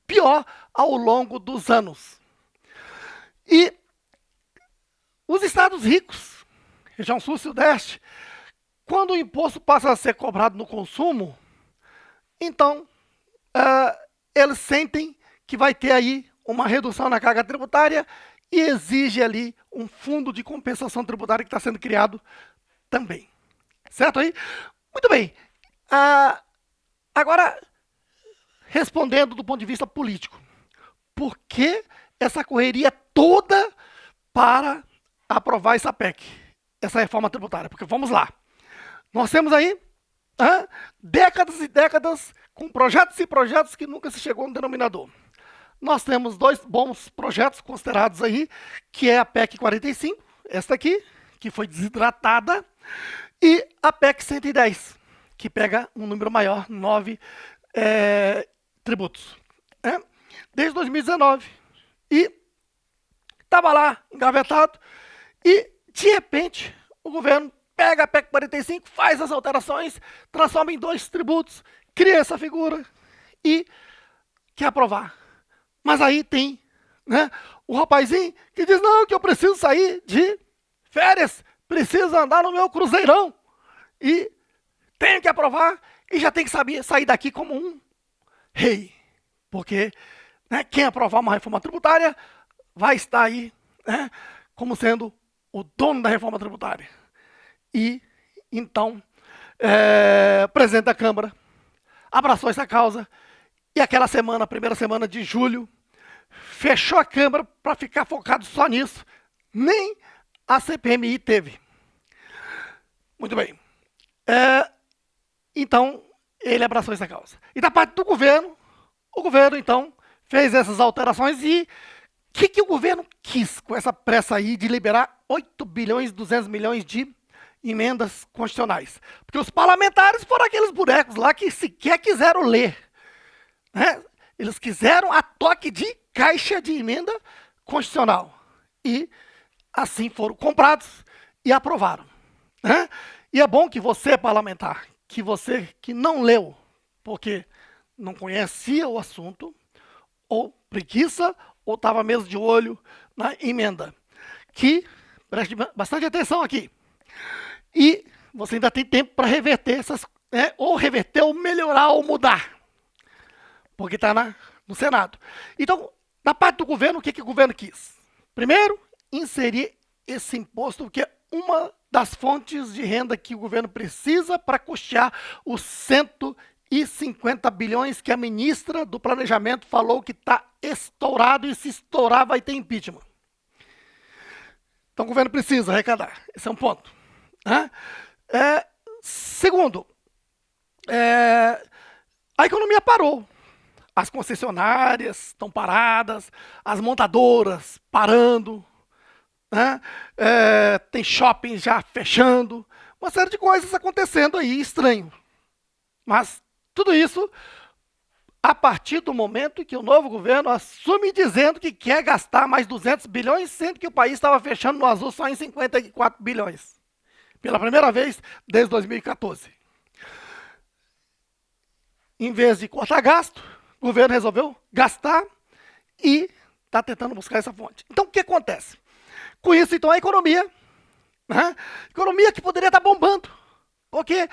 pior ao longo dos anos. E os estados ricos, região sul e sudeste, quando o imposto passa a ser cobrado no consumo, então eles sentem que vai ter aí uma redução na carga tributária e exige ali um fundo de compensação tributária que está sendo criado também. Certo aí? Muito bem. Agora, respondendo do ponto de vista político, por que essa correria toda para aprovar essa PEC, essa reforma tributária? Porque vamos lá, nós temos aí décadas e décadas com projetos e projetos que nunca se chegou no denominador. Nós temos dois bons projetos considerados aí, que é a PEC 45, esta aqui, que foi desidratada, e a PEC 110, que pega um número maior, 9 tributos. Desde 2019. E estava lá, engavetado, e de repente o governo pega a PEC 45, faz as alterações, transforma em 2 tributos, cria essa figura e quer aprovar. Mas aí tem o rapazinho que diz, não, que eu preciso sair de férias, preciso andar no meu cruzeirão e tenho que aprovar e já tem que sair daqui como um rei. Porque quem aprovar uma reforma tributária vai estar aí como sendo o dono da reforma tributária. E então o presidente da Câmara abraçou essa causa e aquela semana, primeira semana de julho, fechou a Câmara para ficar focado só nisso. Nem a CPMI teve. Muito bem. Então, ele abraçou essa causa. E da parte do governo, o governo, então, fez essas alterações e o que o governo quis com essa pressa aí de liberar 8 bilhões e 200 milhões de emendas constitucionais? Porque os parlamentares foram aqueles bonecos lá que sequer quiseram ler. Eles quiseram a toque de caixa de emenda constitucional. E assim foram comprados e aprovaram. E é bom que você, parlamentar, que você que não leu, porque não conhecia o assunto, ou preguiça, ou estava mesmo de olho na emenda, que preste bastante atenção aqui. E você ainda tem tempo para reverter essas, ou reverter, ou melhorar, ou mudar. Porque está no Senado. Então, da parte do governo, o que o governo quis? Primeiro, inserir esse imposto, que é uma das fontes de renda que o governo precisa para custear os 150 bilhões que a ministra do Planejamento falou que está estourado e se estourar vai ter impeachment. Então o governo precisa arrecadar. Esse é um ponto. Segundo, a economia parou. As concessionárias estão paradas, as montadoras parando, tem shopping já fechando, uma série de coisas acontecendo aí, estranho. Mas tudo isso a partir do momento que o novo governo assume dizendo que quer gastar mais 200 bilhões, sendo que o país estava fechando no azul só em 54 bilhões. Pela primeira vez desde 2014. Em vez de cortar gasto, o governo resolveu gastar e está tentando buscar essa fonte. Então, o que acontece? Com isso, então, a economia, né? Economia que poderia estar bombando, porque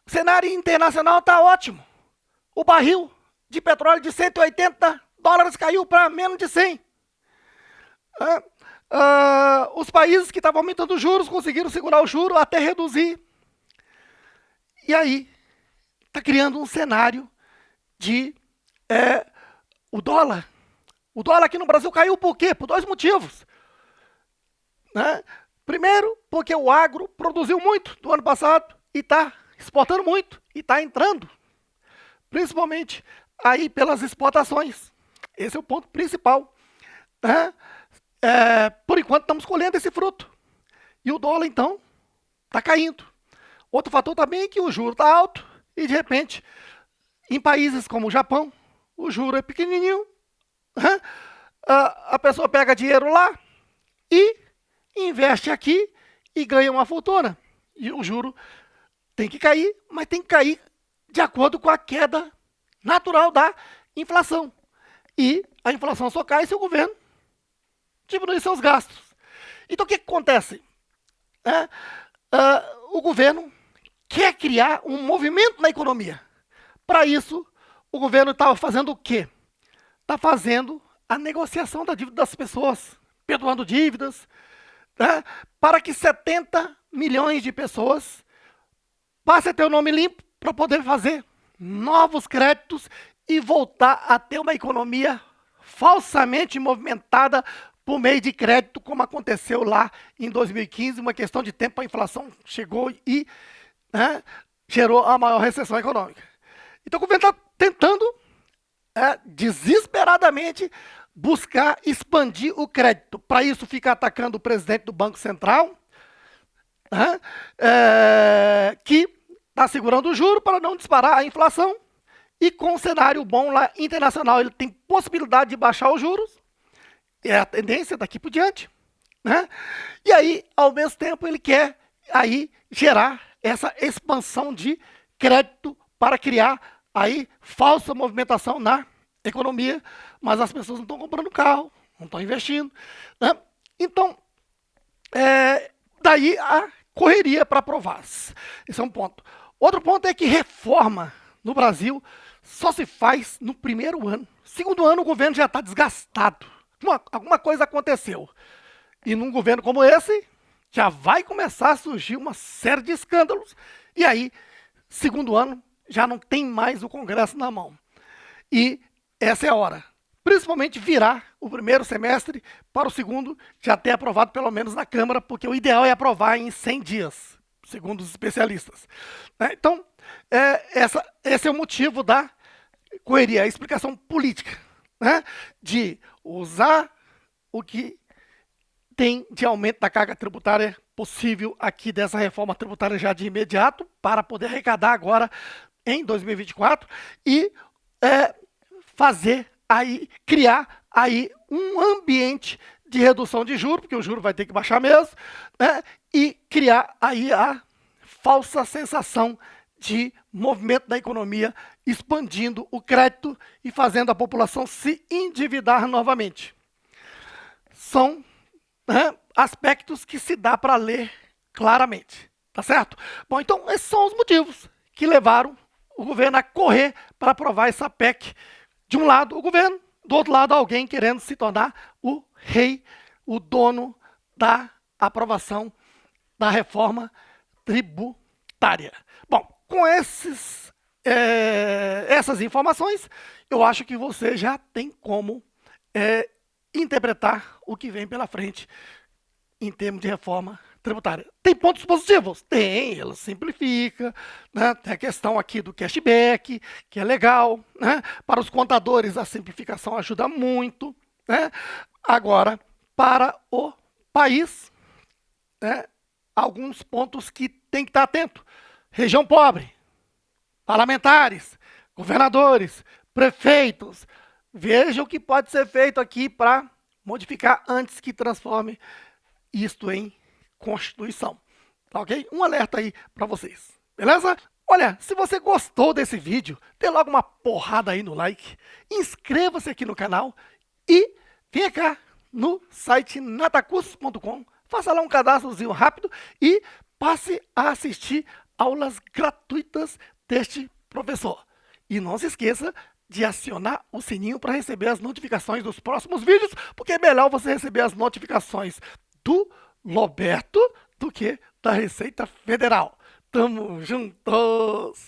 o cenário internacional está ótimo. O barril de petróleo de 180 dólares caiu para menos de 100. Os países que estavam aumentando os juros conseguiram segurar o juro até reduzir. E aí, está criando um cenário de o dólar. O dólar aqui no Brasil caiu por quê? Por dois motivos. Né? Primeiro, porque o agro produziu muito do ano passado e está exportando muito e está entrando. Principalmente aí pelas exportações. Esse é o ponto principal. Né? Por enquanto estamos colhendo esse fruto. E o dólar, então, está caindo. Outro fator também é que o juro está alto e, de repente, em países como o Japão, o juro é pequenininho. Né? A pessoa pega dinheiro lá e investe aqui e ganha uma fortuna. E o juro tem que cair, mas tem que cair de acordo com a queda natural da inflação. E a inflação só cai se o governo diminuir seus gastos. Então, o que acontece? O governo quer criar um movimento na economia. Para isso, o governo estava fazendo o quê? Está fazendo a negociação da dívida das pessoas, perdoando dívidas, né, para que 70 milhões de pessoas passem a ter o nome limpo para poder fazer novos créditos e voltar a ter uma economia falsamente movimentada por meio de crédito, como aconteceu lá em 2015, uma questão de tempo, a inflação chegou e gerou a maior recessão econômica. Então o governo está tentando desesperadamente buscar expandir o crédito. Para isso fica atacando o presidente do Banco Central, que está segurando o juro para não disparar a inflação, e com um cenário bom lá internacional, ele tem possibilidade de baixar os juros, é a tendência daqui por diante, né? E aí, ao mesmo tempo, ele quer aí gerar essa expansão de crédito para criar aí falsa movimentação na economia, mas as pessoas não estão comprando carro, não estão investindo, né? Então, daí a correria para aprovar. Esse é um ponto. Outro ponto é que reforma no Brasil só se faz no primeiro ano. Segundo ano, o governo já está desgastado. Alguma coisa aconteceu. E num governo como esse, já vai começar a surgir uma série de escândalos. E aí, segundo ano, já não tem mais o Congresso na mão. E essa é a hora. Principalmente virar o primeiro semestre para o segundo, já ter aprovado pelo menos na Câmara, porque o ideal é aprovar em 100 dias, segundo os especialistas. Então, esse é o motivo da correria, a explicação política, né? De usar o que tem de aumento da carga tributária possível aqui dessa reforma tributária já de imediato, para poder arrecadar agora em 2024 e fazer aí, criar aí um ambiente de redução de juros, porque o juro vai ter que baixar mesmo, né? E criar aí a falsa sensação de movimento da economia, expandindo o crédito e fazendo a população se endividar novamente. São aspectos que se dá para ler claramente, tá certo? Bom, então esses são os motivos que levaram o governo a correr para aprovar essa PEC. De um lado, o governo, do outro lado, alguém querendo se tornar o rei, o dono da aprovação da reforma tributária. Bom, com essas informações, eu acho que você já tem como interpretar o que vem pela frente em termos de reforma tributária. Tem pontos positivos? Tem, ela simplifica, né? Tem a questão aqui do cashback, que é legal, né? Para os contadores, a simplificação ajuda muito, né? Agora, para o país, né? Alguns pontos que tem que estar atento. Região pobre, parlamentares, governadores, Prefeitos, veja o que pode ser feito aqui para modificar antes que transforme isto em Constituição. Tá ok? Um alerta aí para vocês. Beleza? Olha, se você gostou desse vídeo, dê logo uma porrada aí no like, inscreva-se aqui no canal e venha cá no site natacursos.com, faça lá um cadastrozinho rápido e passe a assistir aulas gratuitas deste professor. E não se esqueça de acionar o sininho para receber as notificações dos próximos vídeos, porque é melhor você receber as notificações do Roberto do que da Receita Federal. Tamo juntos!